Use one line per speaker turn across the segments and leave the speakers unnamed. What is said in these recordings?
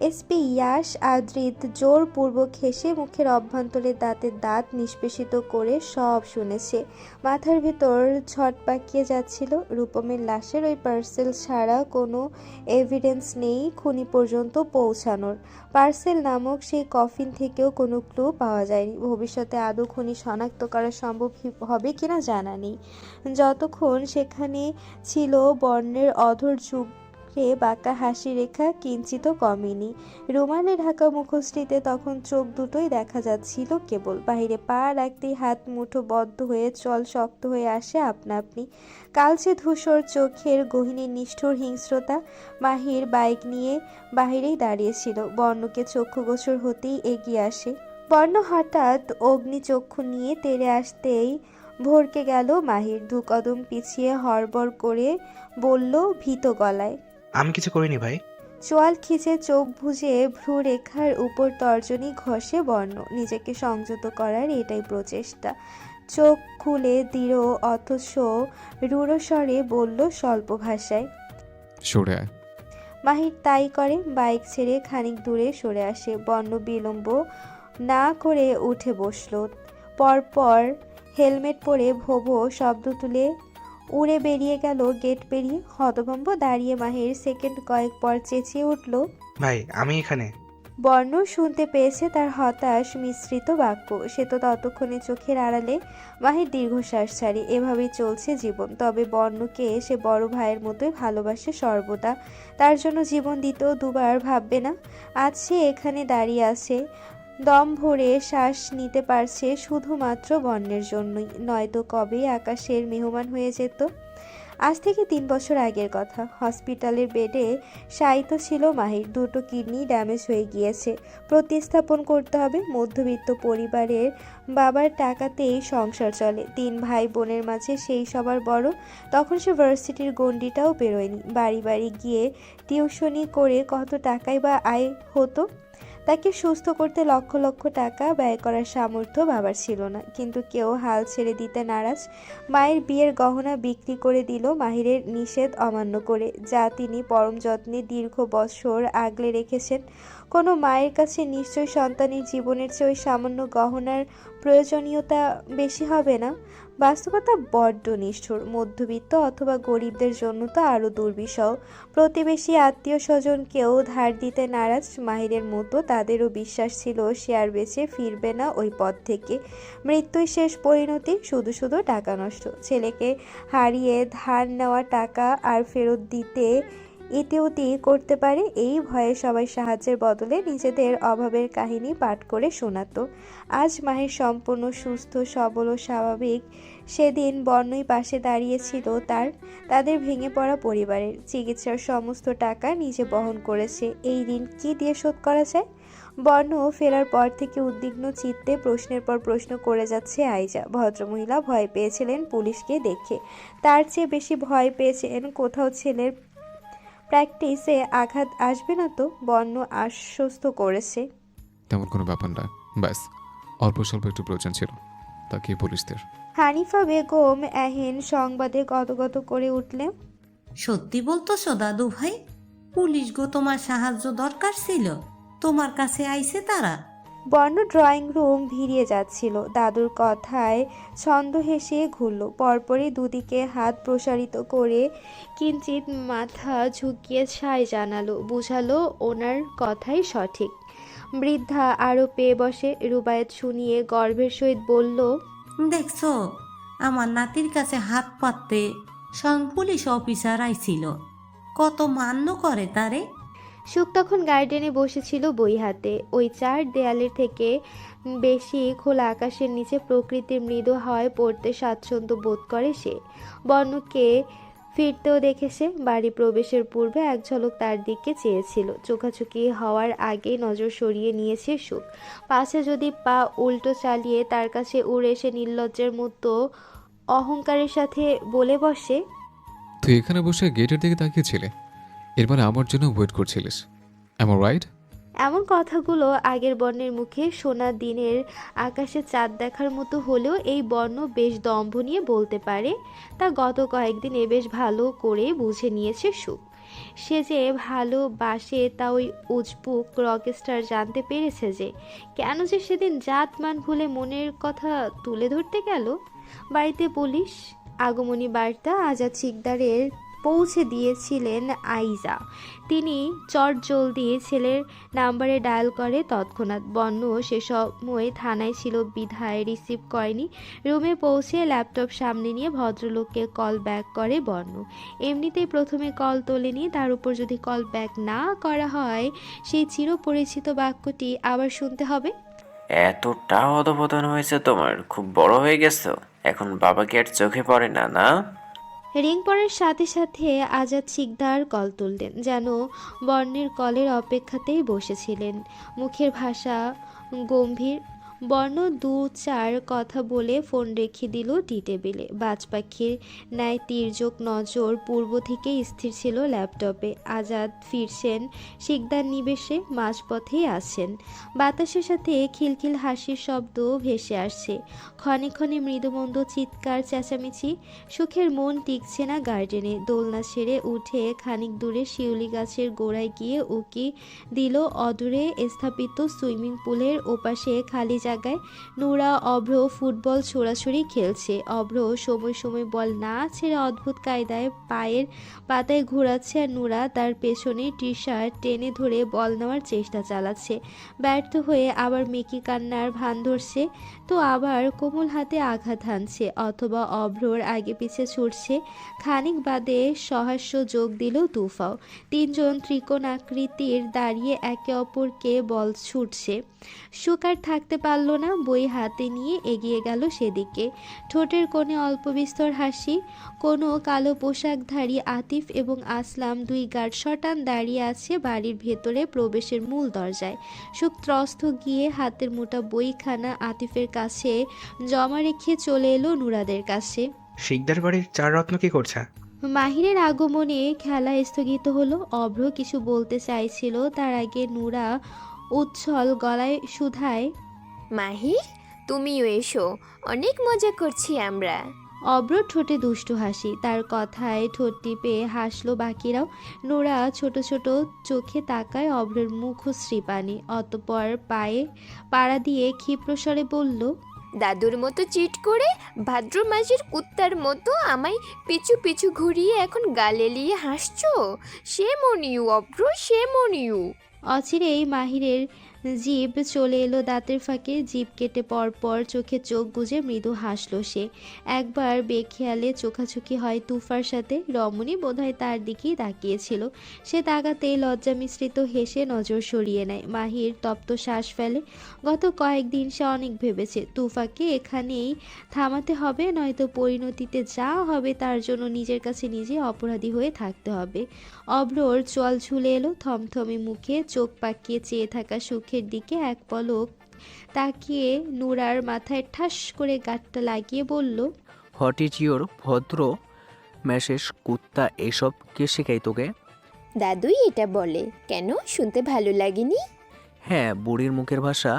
SP Yash Adrit জোরপূর্বক হেসে মুখের অভ্যন্তরে দাঁতের দাঁত নিষ্পেষিত করে সব শুনেছে। মাথার ভেতর ঝট পাকিয়ে যাচ্ছিল। রূপমের লাশের ওই পার্সেল ছাড়া কোনো এভিডেন্স নেই খুনি পর্যন্ত পৌঁছানোর। পার্সেল নামক সেই কফিন থেকেও কোনো ক্লু পাওয়া যায়নি। ভবিষ্যতে আদৌ খুনি শনাক্ত করা সম্ভব হবে কিনা জানা নেই। যতক্ষণ সেখানে ছিল বর্ণের অধর যুগ বাঁকা হাসি রেখা কিঞ্চিত কমেনি। রুমালে ঢাকা মুখশ্রীতে তখন চোখ দুটোই দেখা যাচ্ছিল কেবল। বাহিরে পা রাখতেই হাত মুঠো বদ্ধ হয়ে চল শক্ত হয়ে আসে আপনা আপনি। কালচে ধূসর চোখের গহীনের নিষ্ঠুর হিংস্রতা। মাহির বাইক নিয়ে বাহিরেই দাঁড়িয়েছিল। বর্ণকে চক্ষুগোচর হতেই এগিয়ে আসে। বর্ণ হঠাৎ অগ্নিচক্ষু নিয়ে তেড়ে আসতেই ভরকে গেল মাহির। দু কদম পিছিয়ে হড়বড় করে বলল ভীত গলায়,
আমি কিছু করিনি ভাই।
চোয়াল খিচে চোখ বুজে ভ্রু রেখার উপর তর্জনী ঘষে বর্ণ। নিজেকে সংযত করার এটাই প্রচেষ্টা। চোখ খুলে দৃঢ় অথচ রূঢ় স্বরে বলল স্বল্প ভাষায়,
সরে আয়।
মাহির তাই করে। বাইক ছেড়ে খানিক দূরে সরে আসে। বর্ণ বিলম্ব না করে উঠে বসল। পরপর হেলমেট পরে ভোভো শব্দ তুলে উড়ে বেরিয়ে গেল গেট পেরিয়ে। হতভম্ব দাঁড়িয়ে মাহির সেকেন্ড কয়েক পর চেঁচিয়ে উঠল,
ভাই আমি এখানে।
বর্ণ শুনতে পেয়েছে তার হতাশ মিশ্রিত বাক্য। সে তো ততক্ষণে চোখের আড়ালে। মাহির দীর্ঘশ্বাস ছাড়ে। এভাবেই চলছে জীবন। তবে বর্ণকে সে বড় ভাইয়ের মতোই ভালোবাসে সর্বদা। তার জন্য জীবন দিতেও দুবার ভাববে না। আজ সে এখানে দাঁড়িয়ে আছে, দম ভরে শ্বাস নিতে পারছে শুধুমাত্র বর্ণের জন্যই। নয়তো কবেই আকাশের মেহমান হয়ে যেত। আজ থেকে 3 বছর আগের কথা। হসপিটালের বেডে শায়িত ছিল মাহির। দুটো কিডনি ড্যামেজ হয়ে গিয়েছে। প্রতিস্থাপন করতে হবে। মধ্যবিত্ত পরিবারের, বাবার টাকাতেই সংসার চলে। 3 ভাই বোনের মাঝে সেই সবার বড়। তখন সে ভার্সিটির গণ্ডিটাও বেরোয়নি। বাড়ি বাড়ি গিয়ে টিউশনি করে কত টাকাই বা আয় হতো। তাকে সুস্থ করতে লক্ষ লক্ষ টাকা ব্যয় করার সামর্থ্য বাবার ছিল না। কিন্তু কেউ হাল ছেড়ে দিতে নারাজ। মায়ের বিয়ের গহনা বিক্রি করে দিল মাহিরের নিষেধ অমান্য করে, যা তিনি পরম যত্নে দীর্ঘ বছর আগলে রেখেছেন। কোনো মায়ের কাছে নিশ্চয়ই সন্তানের জীবনের চেয়ে ওই সামান্য গহনার প্রয়োজনীয়তা বেশি হবে না। বাস্তবতা বড্ড নিষ্ঠুর। মধ্যবিত্ত অথবা গরিবদের জন্য তো আরও দুর্বিষহ। প্রতিবেশী আত্মীয় স্বজনকেও ধার দিতে নারাজ। মাহিরের মতো তাদেরও বিশ্বাস ছিল সে আর বেঁচে ফিরবে না ওই পথ থেকে। মৃত্যুই শেষ পরিণতি। শুধু শুধু টাকা নষ্ট। ছেলেকে হারিয়ে ধার নেওয়া টাকা আর ফেরত দিতে ইতিউতি করতে পারে, এই ভয়ে সবাই সাহায্যের বদলে নিজেদের অভাবের কাহিনী পাঠ করে শোনাতো। আজ মাহির সম্পূর্ণ সুস্থ সবল ও স্বাভাবিক। সেদিন বর্ণই পাশে দাঁড়িয়েছিল তাদের ভেঙে পড়া পরিবারের। চিকিৎসার সমস্ত টাকা নিজে বহন করেছে। এই ঋণ কি দিয়ে শোধ করা যায়? বর্ণ ফেরার পর থেকে উদ্বিগ্ন চিত্তে প্রশ্নের পর প্রশ্ন করে যাচ্ছে আইজা। ভদ্রমহিলা ভয় পেয়েছিলেন পুলিশকে দেখে। তার চেয়ে বেশি ভয় পেয়েছেন কোথাও ছেলের প্র্যাকটিসে আঘাত আসবে না তো। বর্ণ আশ্বস্ত করেছে,
তেমন কোনো ব্যাপার না, ব্যাস অল্প স্বল্প একটু প্রয়োজন ছিল, তাকে পুলিশদের।
হানিফা বেগম এহেন সংবাদে গদগদ করে উঠলেন,
সত্যি বলতেছো দাদু ভাই? পুলিশ গো, তোমার সাহায্য দরকার ছিল, তোমার কাছে আইছে তারা?
বর্ণ ড্রয়িং রুম ভিড়িয়ে যাচ্ছিল। দাদুর কথায় ছন্দ হেসে ঘুরল। পরপরই দুদিকে হাত প্রসারিত করে কিঞ্চিত মাথা ঝুঁকিয়ে সায় জানালো, বুঝালো ওনার কথাই সঠিক। বৃদ্ধা আরও পেয়ে বসে। রুবায়েত শুনিয়ে গর্বের সহিত বলল,
দেখছো, আমার নাতির কাছে হাত পাততে স্বয়ং পুলিশ অফিসার আইছিল, কত মান্য করে তারে।
সুখ তখন গার্ডেনে বসেছিল বই হাতে। ওই 4 দেয়ালের থেকে বেশি খোলা আকাশের নিচে প্রকৃতির মৃদু হাওয়ায় পড়তে স্বাচ্ছন্দ্য বোধ করে সে। বর্ণকে ফিরতেও দেখেছে। বাড়ি প্রবেশের পূর্বে এক ঝলক তার দিকে চেয়েছিল। চোখাচোখি হওয়ার আগেই নজর সরিয়ে নিয়েছে সুখ। পাশে যদি পা উল্টো চালিয়ে তার কাছে উড়ে এসে নির্লজ্জের মতো অহংকারের সাথে বলে বসে,
তুই এখানে বসে গেটের দিকে তাকিয়েছিলে, এর মানে আমার জন্য ওয়েট করছিলিস, এম আই রাইট?
এমন কথাগুলো আগের বর্ণের মুখে শোনা দিনের আকাশে চাঁদ দেখার মতো হলেও এই বর্ণ বেশ দম্ভ নিয়ে বলতে পারে। তা গত কয়েকদিনে বেশ ভালো করে বুঝে নিয়েছে সুখ। সে যে ভালোবাসে তা ওই উজবুক রকস্টার জানতে পেরেছে যে কেন যে সেদিন জাতমান ভুলে মনের কথা তুলে ধরতে গেল। বাড়িতে পুলিশ আগমনী বার্তা আজাদ শিকদারের পৌঁছে দিয়েছিলেন আইজা। তিনি চটজলদি ছেলের নাম্বারে ডায়াল করে তৎক্ষণাৎ। বন্য সে সময় থানায় ছিল বিধায় রিসিভ করেনি। রুমে পৌঁছে ল্যাপটপ সামনে নিয়ে ভদ্রলোককে কল ব্যাক করে বন্য। এমনিতেই প্রথমে কল তোলেনি, তার উপর যদি কল ব্যাক না করা হয় সেই চিরপরিচিত বাক্যটি আবার শুনতে হবে।
এতটা অধপতন হয়েছে তোমার, খুব বড় হয়ে গেছো। এখন বাবাকে আর চোখে পড়ে না, না?
রিং পড়ার সাথে সাথে আজাদ শিকদার কল তুললেন, যেন বর্ণের কলের অপেক্ষাতেই বসেছিলেন। মুখের ভাষা গম্ভীর। বর্ণ দু চার কথা বলে ফোন রেখে দিল টি টেবিলে। বাজ পাখির ন্যায় তির্যক নজর পূর্ব থেকেই স্থির ছিল ল্যাপটপে। আজাদ ফিরছেন শিকদার নিবেশে, মাঝপথেই আছেন। বাতাসের সাথে খিলখিল হাসির শব্দ ভেসে আসছে, ক্ষণে ক্ষণে মৃদুমন্দ চিৎকার চেঁচামেচি। সুখের মন টিকছে না গার্ডেনে। দোলনা ছেড়ে উঠে খানিক দূরে শিউলি গাছের গোড়ায় গিয়ে উকি দিল অদূরে স্থাপিত সুইমিং পুলের ওপাশে খালি জায়গায়। নুরা অভ্র ফুটবল ছোড়াছুড়ি খেলছে। অভ্র সময় সময় বল না ছেড়ে অদ্ভুত কায়দায় পায়ের পাতায় ঘোরাচ্ছে, আর নুরা তার পেছনে টি শার্ট টেনে ধরে বল নেওয়ার চেষ্টা চালাচ্ছে। ব্যর্থ হয়ে আবার মেকি কান্নার ভান ধরছে, তো আবার কোমল হাতে আঘাত হানছে, অথবা অভ্রর আগে পিছে ছুটছে। খানিক বাদে সহাস্য যোগ দিল তুফাও। তিনজন ত্রিকোণাকৃতির দাঁড়িয়ে একে অপরকে বল ছুটছে। সুকার থাকতে পারল না, বই হাতে নিয়ে এগিয়ে গেল সেদিকে। ঠোঁটের কোণে অল্প বিস্তর হাসি। কোনো কালো পোশাকধারী আতিফ এবং আসলাম দুই গার্ড শটান দাঁড়িয়ে আছে বাড়ির ভেতরে প্রবেশের মূল দরজায়। সুখ ত্রস্ত গিয়ে হাতের মোটা বইখানা আতিফের কাছে জমা রেখে চলে এলো নুরাদের কাছে।
শিকদার বাড়ির চার রত্ন কি করছে?
মাহিরের আগমনে খেলা স্থগিত হলো। অভ্র কিছু বলতে চাইছিল, তার আগে নুরা উচ্ছল গলায় শুধায়,
মাহির, তুমিও এসো, অনেক মজা করছি আমরা।
অভ্র ঠোঁটে দুষ্টু হাসি, তার কথায় ঠোঁট টিপে হাসলো বাকিরাও। নোরা ছোট ছোট চোখে তাকায় অভ্রের মুখশ্রী পানি, অতপর পায়ে পাড়া দিয়ে ক্ষিপ্রস্বরে বলল,
দাদুর মতো চিট করে ভাদ্র মাসের কুত্তার মতো আমায় পিছু পিছু ঘুরিয়ে এখন গালে লিয়ে হাসছো। সে মনিউ অভ্র, সে মনিউ।
অচিরেই মাহিরের জিভ চলে এলো দাঁতের ফাঁকে। জিভ কেটে পরপর চোখে চোখ গুজে মৃদু হাসলো সে। একবার বেখেয়ালে চোখাচোখি হয় তুফার সাথে। রমণী বোধহয় তার দিকেই তাকিয়েছিল। সে তাকাতেই লজ্জা মিশ্রিত হেসে নজর সরিয়ে নেয়। মাহির তপ্ত শ্বাস ফেলে। গত কয়েকদিন সে অনেক ভেবেছে তুফাকে এখানেই থামাতে হবে, নয়তো পরিণতিতে যা হবে তার জন্য নিজের কাছে নিজে অপরাধী হয়ে থাকতে হবে। অভ্রর চোয়াল ঝুলে এলো। থমথমে মুখে চোখ পাকিয়ে চেয়ে থাকা সুখের দিকে এক পলক তাকিয়ে নুরার মাথায় ঠাস করে গাঁটটা লাগিয়ে বলল,
হোয়াট ইজ ইউর ভদ্র মেসেজ কুত্তা? এসব কে শেখাই তোকে?
দাদুই এটা বলে, কেন শুনতে ভালো লাগেনি?
হ্যাঁ, বুড়ির মুখের ভাষা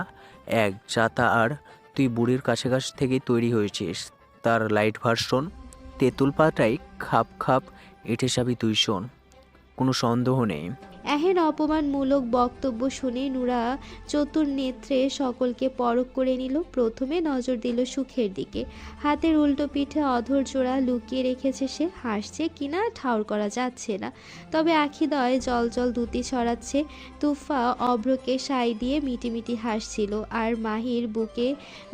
এক জাতা, আর তুই বুড়ির কাছাকাছি থেকেই তৈরি হয়েছিস। তার লাইট ভার্সন তেঁতুল পাতাই খাপ খাপ এঁটে যাবি তুই, শোন, কোনো সন্দেহ নেই।
এহেন অপমানমূলক বক্তব্য শুনে নুরা চতুর নেত্রে সকলকে পরখ করে নিল। প্রথমে নজর দিল সুখের দিকে। হাতের উল্টো পিঠে অধর জোড়া লুকিয়ে রেখেছে সে। হাসছে কিনা ঠাউর করা যাচ্ছে না, তবে আখিদয় জল জল দুতি ছড়াচ্ছে। তুফা অভ্রকে সাই দিয়ে মিটিমিটি হাসছিল, আর মাহির বুকে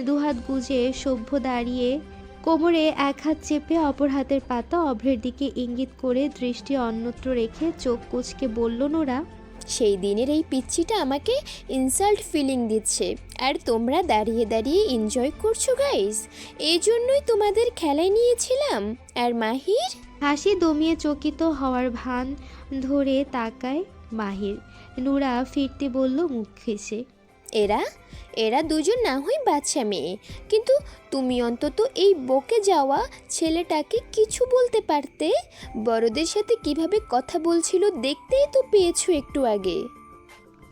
দুহাত গুজে সভ্য দাঁড়িয়ে কোমরে এক হাত চেপে অপর হাতের পাতা অভ্রের দিকে ইঙ্গিত করে দৃষ্টি অন্যত্র রেখে চোখ কুঁচকে বলল, নোরা,
সেই দিনের এই পিচ্ছিটা আমাকে ইনসাল্ট ফিলিং দিচ্ছে, আর তোমরা দাঁড়িয়ে দাঁড়িয়ে এনজয় করছো গাইস। এই জন্যই তোমাদের খেলায় নিয়েছিলাম। আর মাহির?
হাসি দমিয়ে চকিত হওয়ার ভান ধরে তাকায় মাহির। নুরা ফিরতে বলল মুখ হেসে,
এরা এরা দুজন না হয় বাচ্চা মেয়ে, কিন্তু তুমি অন্তত এই বকে যাওয়া ছেলেটাকে কিছু বলতে পারতে। বড়দের সাথে কিভাবে কথা বলছিল দেখতেই তো পেয়েছো একটু আগে।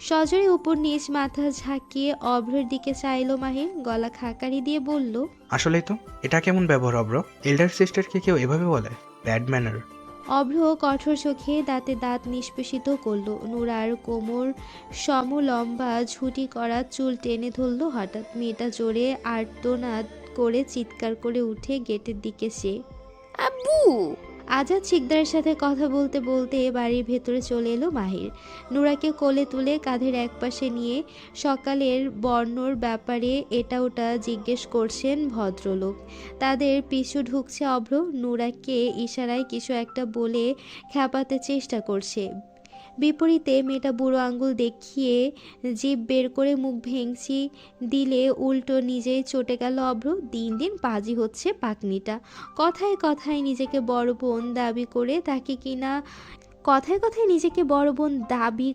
সজরে উপর নিচ মাথা ঝাঁকিয়ে অভ্রের দিকে চাইল মাহির। গলা খাকারি দিয়ে বলল,
আসলেই তো, এটা কেমন ব্যবহার অব্র? এল্ডার সিস্টারকে কেউ এভাবে বলে? Bad manner.
অভ্র কঠোর চোখে দাঁতে দাঁত নিষ্পেষিত করলো। নুরার কোমর সমলম্বা ঝুঁটি করা চুল টেনে ধরল হঠাৎ। মেয়েটা জোরে আর্তনাদ করে চিৎকার করে উঠে গেটের দিকে সে।
আব্বু!
আজাদ শিকদারের সাথে কথা বলতে বলতে বাড়ির ভেতরে চলে এলো মাহির। নুরাকে কোলে তুলে কাঁধের একপাশে নিয়ে সকালের বর্ণর ব্যাপারে এটা ওটা জিজ্ঞেস করছেন ভদ্রলোক। তাদের পিছু ঢুকছে অভ্র। নুরাকে ইশারায় কিছু একটা বলে খেপাতে চেষ্টা করছে। বিপরীতে মেয়েটা বুড়ো আঙ্গুল দেখিয়ে জিভ বের করে মুখ ভেঙচি দিলে উল্টো নিজেই চটে গেল অভ্র। দিন দিন পাজি হচ্ছে পাকনিটা। কথায় কথায় নিজেকে বড় বোন দাবি করে তাকে কিনা নিজেকে বড় বোন দাবি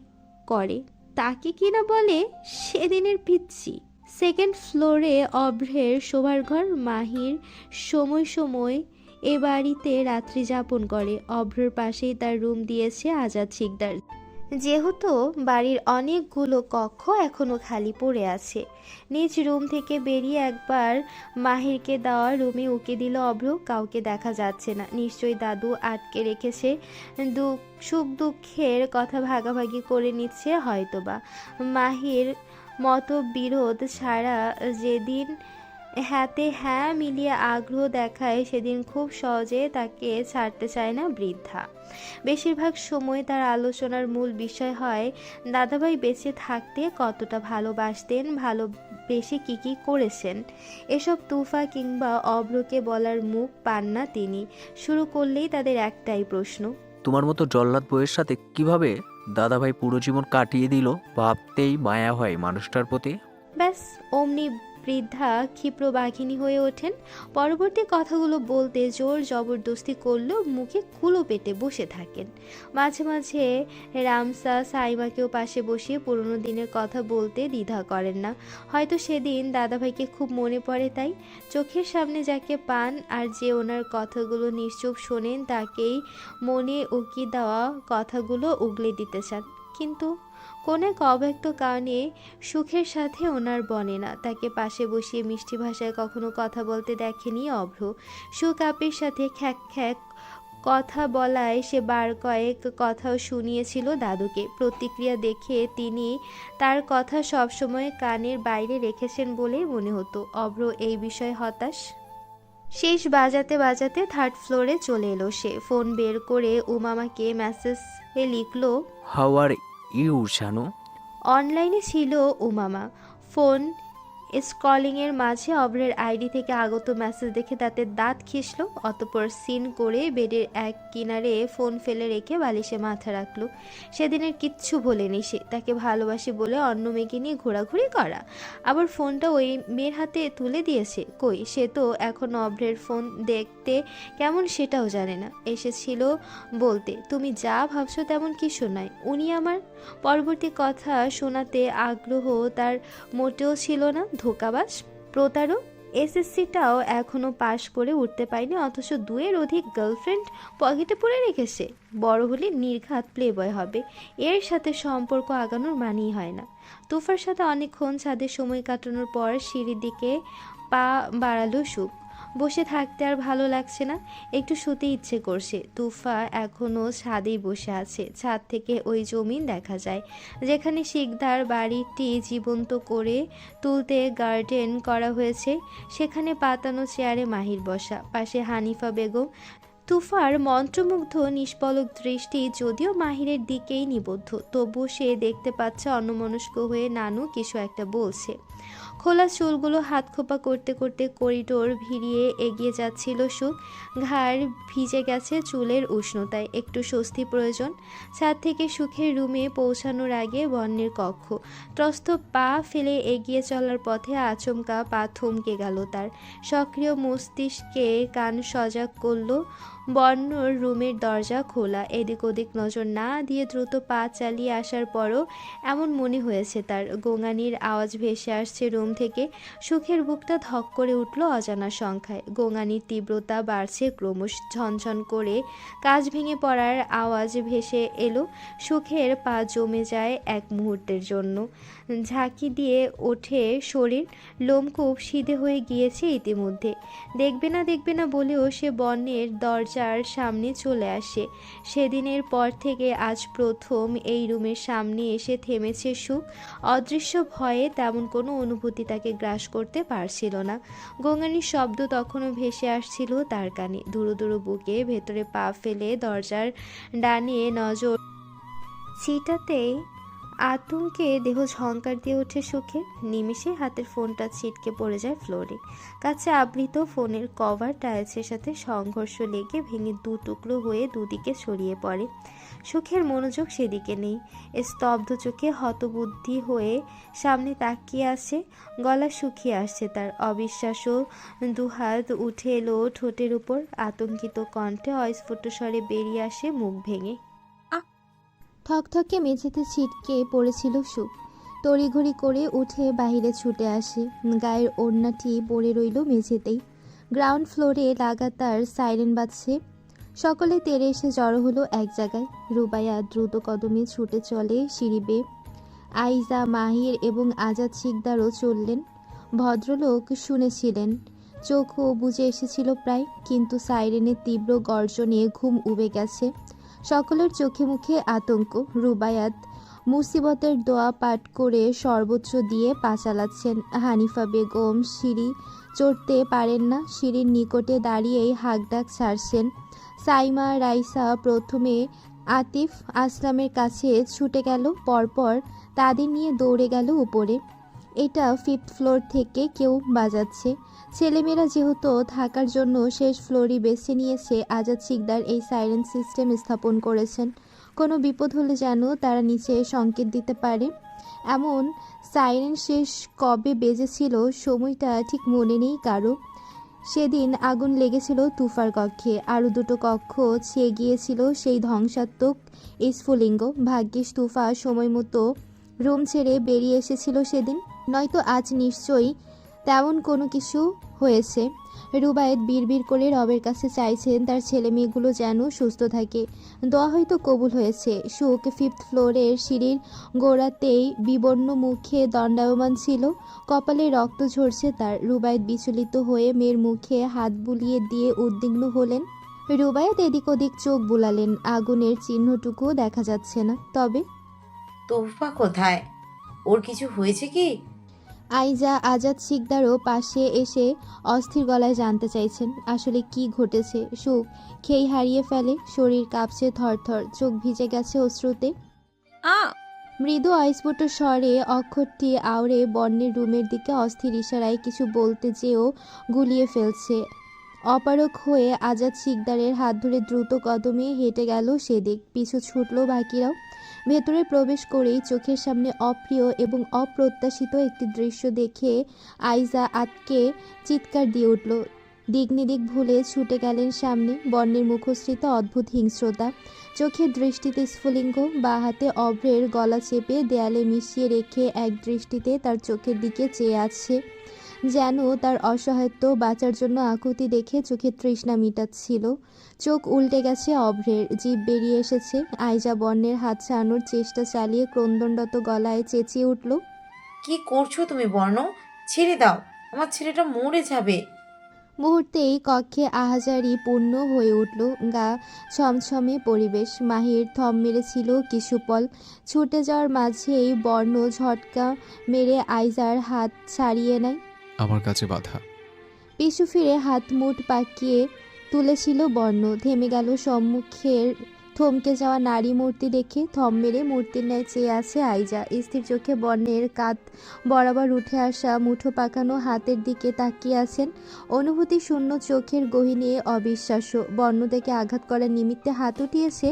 করে তাকে কিনা বলে সেদিনের পিচ্ছি। সেকেন্ড ফ্লোরে অভ্রের শোবার ঘর। মাহির সময় সময় এ বাড়িতে রাত্রি যাপন করে। অভ্রর পাশেই তার রুম দিয়েছে আজাদ শিকদার। যেহেতু বাড়ির অনেকগুলো কক্ষ এখনো খালি পড়ে আছে, নিজ রুম থেকে বেরিয়ে একবার মাহিরকে দেওয়া রুমে উকি দিল অভ্র। কাউকে দেখা যাচ্ছে না। নিশ্চয়ই দাদু আটকে রেখেছে, সুখ দুঃখের কথা ভাগাভাগি করে নিচ্ছে হয়তোবা। মাহির মতবিরোধ ছাড়া যেদিন হাতে হ্যাঁ মিলিয়ে আগ্রহ দেখায় সেদিন খুব সহজে তাকে ছাড়তে চায় না বৃদ্ধা। বেশিরভাগ সময় তার আলোচনার মূল বিষয় হয় দাদাভাই বেঁচে থাকতে কতটা ভালোবাসতেন, ভালোবেসে কী করেছেন। এসব তুফা কিংবা অভ্রকে বলার মুখ পান না তিনি। শুরু করলেই তাদের একটাই প্রশ্ন,
তোমার মতো জল্লাদ বইয়ের সাথে কিভাবে দাদাভাই পুরো জীবন কাটিয়ে দিল ভাবতেই মায়া হয় মানুষটার প্রতি।
ব্যাস অমনি বৃদ্ধা ক্ষিপ্র বাঘিনী হয়ে ওঠেন। পরবর্তী কথাগুলো বলতে জোর জবরদস্তি করলেও মুখে কুলো পেটে বসে থাকেন। মাঝে মাঝে রামসা সাইমাকেও পাশে বসিয়ে পুরনো দিনের কথা বলতে দ্বিধা করেন না। হয়তো সেদিন দাদাভাইকে খুব মনে পড়ে, তাই চোখের সামনে যাকে পান আর যে ওনার কথাগুলো নিশ্চুপ শোনেন তাকেই মনে উকি দেওয়া কথাগুলো উগলে দিতে চান। কিন্তু কোনো এক অব্যক্ত কারণে সুখের সাথে ওনার বনে না। তাকে পাশে বসিয়ে মিষ্টি ভাষায় কখনো কথা বলতে দেখেনি অভ্র। সুখ আপের সাথে খ্যাক খ্যাক কথা বলায় সে বার কয়েক কথাও শুনিয়েছিল দাদুকে। প্রতিক্রিয়া দেখে তিনি তার কথা সবসময় কানের বাইরে রেখেছেন বলেই মনে হতো। অভ্র এই বিষয়ে হতাশ। শেষ বাজাতে বাজাতে থার্ড ফ্লোরে চলে এলো সে। ফোন বের করে উমামাকে মেসেজে লিখলো,
হাউ আর ইউ শানু।
অনলাইনে ছিল উমামা। ফোন স্ক্রলিংয়ের মাঝে অভ্রের আইডি থেকে আগত মেসেজ দেখে তাতে দাঁত খিসল। অতঃপর সিন করে বেডের এক কিনারে ফোন ফেলে রেখে বালিশে মাথা রাখলো। সেদিনের কিচ্ছু ভোলেনি সে। তাকে ভালোবাসি বলে অন্য মেয়েকে নিয়ে ঘোরাঘুরি করা, আবার ফোনটা ওই মেয়ের হাতে তুলে দিয়েছে। কই, সে তো এখন অভ্রের ফোন দেখতে কেমন সেটাও জানে না। এসেছিল বলতে, তুমি যা ভাবছো তেমন কিছু নয়, উনি আমার। পরবর্তী কথা শোনাতে আগ্রহ তার মোটেও ছিল না। ধোঁকাবাজ, প্রতারক। এসএসসিটাও এখনো পাশ করে উঠতে পারেনি, অথচ 2-এর অধিক গার্লফ্রেন্ড পকেটে পড়ে রেখেছে। বড় হলে নির্ঘাত প্লেবয় হবে। এর সাথে সম্পর্ক আগানোর মানেই হয় না। তুফার সাথে অনেকক্ষণ ছাদে সময় কাটানোর পর সিঁড়ির দিকে পা বাড়ালো সুখ। বসে থাকতে আর ভালো লাগছে না, একটু শুতে ইচ্ছে করছে। তুফা এখনও ছাদেই বসে আছে। ছাদ থেকে ওই জমিন দেখা যায় যেখানে শিকদার বাড়িটি জীবন্ত করে তুলতে গার্ডেন করা হয়েছে। সেখানে পাতানো চেয়ারে মাহির বসা, পাশে হানিফা বেগম। তুফার মন্ত্রমুগ্ধ নিষ্পলক দৃষ্টি যদিও মাহিরের দিকেই নিবদ্ধ, তবুও সে দেখতে পাচ্ছে অন্যমনস্ক হয়ে নানু কিছু একটা বলছে। খোলা চুলগুলো হাত খোপা করতে করতে করিডোর ভিড়িয়ে এগিয়ে যাচ্ছিল সুখ। ঘাড় ভিজে গেছে চুলের উষ্ণতায়, একটু স্বস্তি প্রয়োজন। ছাদ থেকে সুখের রুমে পৌঁছানোর আগে বন্যের কক্ষ। ত্রস্ত পা ফেলে এগিয়ে চলার পথে আচমকা পা থমকে গেল তার। সক্রিয় মস্তিষ্কে কান সজাগ করল। বন্যর রুমের দরজা খোলা। এদিক ওদিক নজর না দিয়ে দ্রুত পা চালিয়ে আসার পরও এমন মনে হয়েছে তার গোঙানির আওয়াজ ভেসে আসছে রুম থেকে। সুখের বুকটা ধক করে উঠল অজানা সংখ্যায়। গোঙানির তীব্রতা বাড়ছে ক্রমশ। ঝনঝন করে কাঁচ ভেঙে পড়ার আওয়াজ ভেসে এলো। সুখের পা জমে যায় এক মুহূর্তের জন্য। ঝাঁকি দিয়ে ওঠে শরীর, লোমকূপ সিধে হয়ে গিয়েছে ইতিমধ্যে। দেখবে না বলেও সে বন্যের দরজা দরজার সামনে চলে আসে। সেদিনের পর থেকে আজ প্রথম এই রুমের সামনে এসে থেমেছে সুখ। অদৃশ্য ভয়ে তেমন কোনো অনুভূতি তাকে গ্রাস করতে পারছিল না। গোঙানির শব্দ তখনও ভেসে আসছিল তার কানে। দুরু দুরু বুকে ভেতরে পা ফেলে দরজার ডানে নজর ছিটাতেই আতঙ্কে দেহ ঝংকার দিয়ে ওঠে সুখে। নিমিষে হাতের ফোনটা ছিটকে পড়ে যায় ফ্লোরে। কাছে আবৃত ফোনের কভার টাইলসের সাথে সংঘর্ষ লেগে ভেঙে দু টুকরো হয়ে দুদিকে ছড়িয়ে পড়ে। সুখের মনোযোগ সেদিকে নেই। স্তব্ধ চোখে হতবুদ্ধি হয়ে সামনে তাকিয়ে আসে। গলা শুকিয়ে আসছে তার। অবিশ্বাস্য দুহাত উঠে এলো ঠোঁটের উপর। আতঙ্কিত কণ্ঠে অস্ফুট স্বরে বেরিয়ে আসে মুখ ভেঙে। থকথকে মেঝেতে ছিটকে পড়েছিল সুখ। তড়িঘড়ি করে উঠে বাহিরে ছুটে আসে। গায়ের ওড়নাটি পড়ে রইল মেঝেতেই। গ্রাউন্ড ফ্লোরে লাগাতার সাইরেন বাজছে। সকলে তেড়ে এসে জড়ো হলো এক জায়গায়। রুবাইয়া দ্রুত কদমে ছুটে চলে সিঁড়ি বেয়ে। আইজা, মাহির এবং আজাদ শিকদারও চললেন। ভদ্রলোক শুনেছিলেন। চোখও বুজে এসেছিল প্রায়, কিন্তু সাইরেনের তীব্র গর্জনে ঘুম উবে গেছে। সকলের চোখে মুখে আতঙ্ক। রুবায়াত মুসিবতের দোয়া পাঠ করে সর্বোচ্চ দিয়ে পা চালাচ্ছেন। হানিফা বেগম সিঁড়ি চড়তে পারেন না, সিঁড়ির নিকটে দাঁড়িয়েই হাঁকডাক ছাড়ছেন। সাইমা, রাইসা প্রথমে আতিফ আসলামের কাছে ছুটে গেল, পরপর তাদের নিয়ে দৌড়ে গেল উপরে। এটা 5th ফ্লোর থেকে কেউ বাজাচ্ছে। ছেলেমেয়েরা যেহেতু থাকার জন্য শেষ ফ্লোরই বেছে নিয়েছে, আজাদ শিকদার এই সাইরেন সিস্টেম স্থাপন করেছেন। কোনো বিপদ হলে যেন তারা নিচে সংকেত দিতে পারে। এমন সাইরেন শেষ কবে বেজেছিল সময়টা ঠিক মনে নেই কারো। সেদিন আগুন লেগেছিল তুফার কক্ষে। আরও দুটো কক্ষ ছেয়ে গিয়েছিল সেই ধ্বংসাত্মক স্ফুলিঙ্গ। ভাগ্যিস তুফা সময় মতো রুম ছেড়ে বেরিয়ে এসেছিল সেদিন, নয়তো আজ নিশ্চয়ই তেমন কোনো কিছু হয়েছে। রুবায়েত বিড়বিড় করে রবের কাছে চাইছেন তার ছেলে মেয়েগুলো যেন সুস্থ থাকে। দোয়া হয়তো কবুল হয়েছে। সুখ 5th ফ্লোরের সিঁড়ির গোড়াতেই বিবর্ণ মুখে দণ্ডায়মান ছিল। কপালে রক্ত ঝরছে তার। রুবায়েত বিচলিত হয়ে মেয়ের মুখে হাত বুলিয়ে দিয়ে উদ্বিগ্ন হলেন। রুবায়েত এদিক ওদিক চোখ বুলালেন। আগুনের চিহ্নটুকুও দেখা যাচ্ছে না। তবে
তোফা কোথায়? ওর কিছু হয়েছে কি?
আইজা, আজাদ শিকদারও পাশে এসে অস্থির গলায় জানতে চাইছেন আসলে কি ঘটেছে। সুখ খেই হারিয়ে ফেলে। শরীর কাঁপছে থরথর, চোখ ভিজে গেছে অশ্রুতে। মৃদু অস্ফুট স্বরে অক্ষরটি আওড়ে বর্ণের রুমের দিকে অস্থির ইশারায় কিছু বলতে যেও গুলিয়ে ফেলছে। অপারক হয়ে আজাদ শিকদারের হাত ধরে দ্রুত কদমে হেঁটে গেল সেদিক। পিছু ছুটল বাকিরাও। ভেতরে প্রবেশ করেই চোখের সামনে অপ্রিয় এবং অপ্রত্যাশিত একটি দৃশ্য দেখে আইজা আতকে চিৎকার দিয়ে উঠল। দিক ভুলে ছুটে গেলেন সামনে। বর্ণের মুখশ্রিত অদ্ভুত হিংস্রতা। চোখের দৃষ্টিতে স্ফুলিঙ্গ। বা হাতে অভ্রের গলা চেপে দেয়ালে মিশিয়ে রেখে এক দৃষ্টিতে তার চোখের দিকে চেয়ে আছে, যেন তার অসহায়ত্ব, বাঁচার জন্য আকুতি দেখে চোখের তৃষ্ণা মিটাচ্ছিল। চোখ উল্টে গেছে অভ্রের, জিভ বেরিয়ে এসেছে। আইজা বর্ণের হাত ছাড়ানোর চেষ্টা চালিয়ে ক্রন্দনরত গলায় চেঁচিয়ে উঠল,
কি করছো তুমি বর্ণ? ছেড়ে দাও, আমার ছেলেটা মরে যাবে।
মুহূর্তেই কক্ষে আহাজারি পূর্ণ হয়ে উঠল। গা ছমছমে পরিবেশ। মাহির থম মেরেছিল কিছুপল। ছুটে যাওয়ার মাঝেই বর্ণ ঝটকা মেরে আইজার হাত ছাড়িয়ে নেয়।
আমার কাছে বাধা।
পিছু ফিরে হাত মুঠ পাকিয়ে তুলেছিল বর্ণ। থেমে গেল সম্মুখের থমকে যাওয়া নারী মূর্তি দেখে। থম মেরে মূর্তির ন্যায় চেয়ে আছে আইজা। স্থির চোখে বর্ণের কাঁধ বরাবর উঠে আসা মুঠো পাকানো হাতের দিকে তাকিয়ে আছেন। অনুভূতি শূন্য চোখের গহীনে অবিশ্বাস্য। বর্ণ থেকে আঘাত করার নিমিত্তে হাত উঠিয়েছে।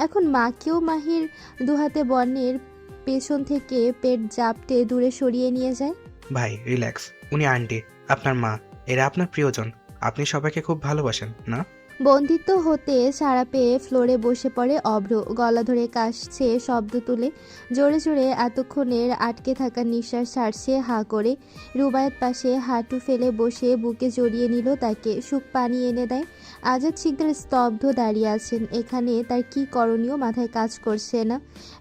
এখন মাকেও মাহির দুহাতে বর্ণের পেছন থেকে পেট জাপটে দূরে সরিয়ে নিয়ে যায়।
ভাই রিল্যাক্স, উনি আন্টি, আপনার মা, এরা আপনার প্রিয়জন। আপনি সবাইকে খুব ভালোবাসেন না?
বন্দিত্ব হতে সাড়া পেয়ে ফ্লোরে বসে পড়ে অভ্র। গলা ধরে কাশছে শব্দ তুলে। জোরে জোরে এতক্ষণের আটকে থাকা নিঃশ্বাস ছাড়ছে হা করে। রুবায়েত পাশে হাঁটু ফেলে বসে বুকে জড়িয়ে নিল তাকে। সুখ পানি এনে দেয়। আজাদ শিকদার স্তব্ধ দাঁড়িয়ে আছেন। এখানে তার কি করণীয় মাথায় কাজ করছে না।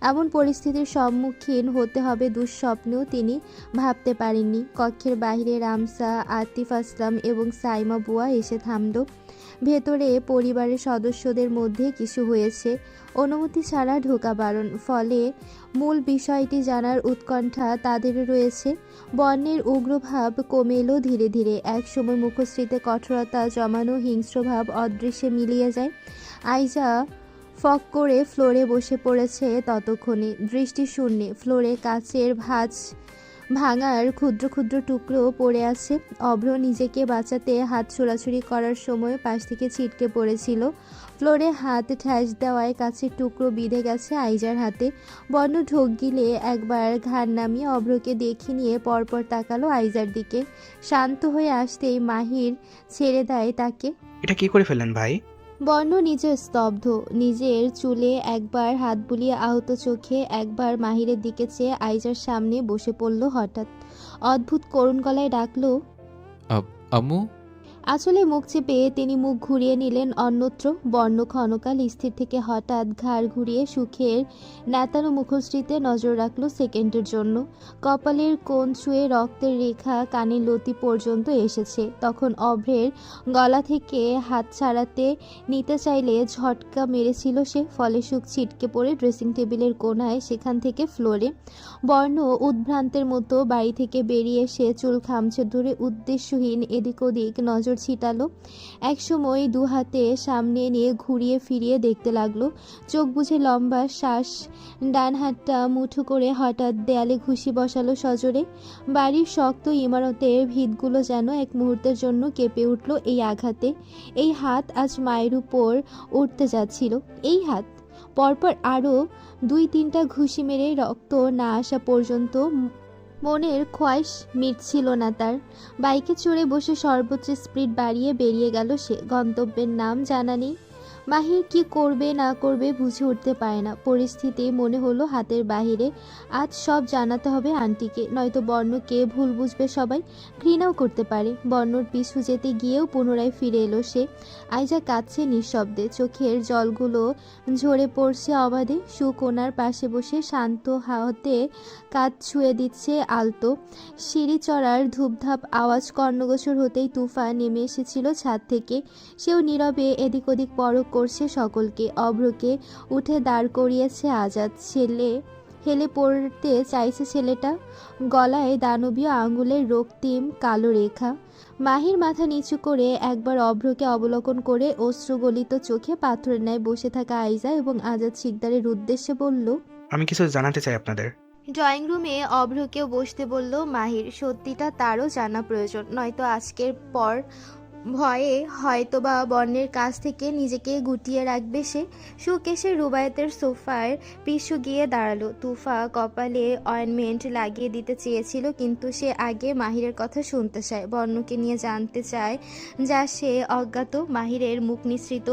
এমন পরিস্থিতির সম্মুখীন হতে হবে দুঃস্বপ্নেও তিনি ভাবতে পারেননি। কক্ষের বাইরে রামসা, আতিফ আসলাম এবং সাইমা বুয়া এসে থামল। ভেতরে পরিবারের সদস্যদের মধ্যে কিছু হয়েছে, অনুমতি ছাড়া ঢোকা বারণ। ফলে মূল বিষয়টি জানার উৎকণ্ঠা তাদেরও রয়েছে। বর্ণের উগ্রভাব কমে এলো ধীরে ধীরে। একসময় মুখশ্রীতে কঠোরতা জমানো হিংস্রভাব অদৃশ্যে মিলিয়ে যায়। আইজা ফক করে ফ্লোরে বসে পড়েছে ততক্ষণে, দৃষ্টি শূন্যে। ফ্লোরে কাচের ভাঁজ ভাঙার ক্ষুদ্র ক্ষুদ্র টুকরো পড়ে আছে। অভ্র নিজেকে বাঁচাতে হাত ছোড়াছুড়ি করার সময় পাশ থেকে ছিটকে পড়েছিল। ফ্লোরে হাত ঠ্যাস দেওয়ায় কাছের টুকরো বিঁধে গেছে আইজার হাতে। বর্ণ ঢোক গিলে একবার ঘাড় নামিয়ে অভ্রকে দেখে নিয়ে পরপর তাকালো আইজার দিকে। শান্ত হয়ে আসতেই মাহির ছেড়ে দেয় তাকে।
এটা কি করে ফেললেন ভাই?
বর্ণ নিজের স্তব্ধ, নিজের চুলে একবার হাত বুলিয়ে আহত চোখে একবার মাহিরের দিকে চেয়ে আইজার সামনে বসে পড়ল। হঠাৎ অদ্ভুত করুণ গলায় ডাকলো,
আম্মু।
আসলে মুখ চেপে তিনি মুখ ঘুরিয়ে নিলেন অন্যত্র। বর্ণ ক্ষণকাল স্থির থেকে হঠাৎ ঘাড় ঘুরিয়ে সুখের নেতানো মুখশ্রীতে নজর রাখল সেকেন্ডের জন্য। কপালের কোণ ছুঁয়ে রক্তের রেখা কানের লতি পর্যন্ত এসেছে। তখন অভ্রের গলা থেকে হাত ছাড়াতে নিতে চাইলে ঝটকা মেরেছিল সে। ফলে সুখ ছিটকে পড়ে ড্রেসিং টেবিলের কোণায়, সেখান থেকে ফ্লোরে। বর্ণ উদ্ভ্রান্তের মতো বাড়ি থেকে বেরিয়ে এসে চুল খামচে ধরে উদ্দেশ্যহীন এদিক ওদিক নজর ছিটালো। একসময় দু হাতে সামনে নিয়ে ঘুরিয়ে ফিরিয়ে দেখতে লাগলো। চোখ বুজে লম্বা শ্বাস, ডান হাতটা মুঠো করে হঠাৎ দেয়ালে ঘুষি বসালো সজোরে। বাড়ির শক্ত ইমারতের ভিতগুলো যেন এক মুহূর্তের জন্য কেঁপে উঠল এই আঘাতে। এই হাত আজ মায়ের উপর উঠতে যাচ্ছিল। এই হাত পরপর আরও 2-3টা ঘুষি মেরে রক্ত না আসা পর্যন্ত মনের খোয়াইশ মিটছিল না তার। বাইকে চড়ে বসে সর্বোচ্চ স্পিড বাড়িয়ে বেরিয়ে গেল সে। গন্তব্যের নাম জানা নেই। মাহির কি করবে না করবে বুঝে উঠতে পারে না। পরিস্থিতি মনে হলো হাতের বাহিরে। আজ সব জানাতে হবে আন্টিকে, নয়তো বর্ণকে ভুল বুঝবে সবাই, ঘৃণাও করতে পারে। বর্ণর পিছু যেতে গিয়েও পুনরায় ফিরে এলো সে। আইজা কাঁদছে নিঃশব্দে, চোখের জলগুলো ঝরে পড়ছে অবাধে। সুখ ওনার পাশে বসে শান্ত হাতে কাঁধ ছুঁয়ে দিচ্ছে আলতো। সিঁড়ি চড়ার ধূপধাপ আওয়াজ কর্ণগোচর হতেই তুফা নেমে এসেছিল ছাদ থেকে। সেও নীরবে এদিক ওদিক পরক করছে সকলকে। অভ্রকে উঠে দাঁড় করিয়েছে আজাদ। ছেলে হেলে পড়তে চাইছে ছেলেটা, গলায় দানবীয় আঙুলের রক্তিম কালো রেখা। মাহির মাথা নিচু করে একবার অভ্রকে অবলোকন করে অশ্রুগলিত চোখে পাথরের ন্যায় বসে থাকা আইজা এবং আজাদ শিকদারের উদ্দেশ্যে বলল,
আমি কিছু জানাতে চাই আপনাদের।
ড্রয়িং রুমে অভ্রকেও বসতে বলল মাহির। সত্যিটা তারও জানা প্রয়োজন, নয়তো আজকের পর ভয়ে হয়তোবা বর্ণের কাছ থেকে নিজেকে গুটিয়ে রাখবে সে। সুখ এসে রুবায়েতের সোফার পিছু গিয়ে দাঁড়ালো। তুফা কপালে অয়েনমেন্ট লাগিয়ে দিতে চেয়েছিল, কিন্তু সে আগে মাহিরের কথা শুনতে চায়, বর্ণকে নিয়ে জানতে চায় যা সে অজ্ঞাত। মাহিরের মুখ নিঃসৃত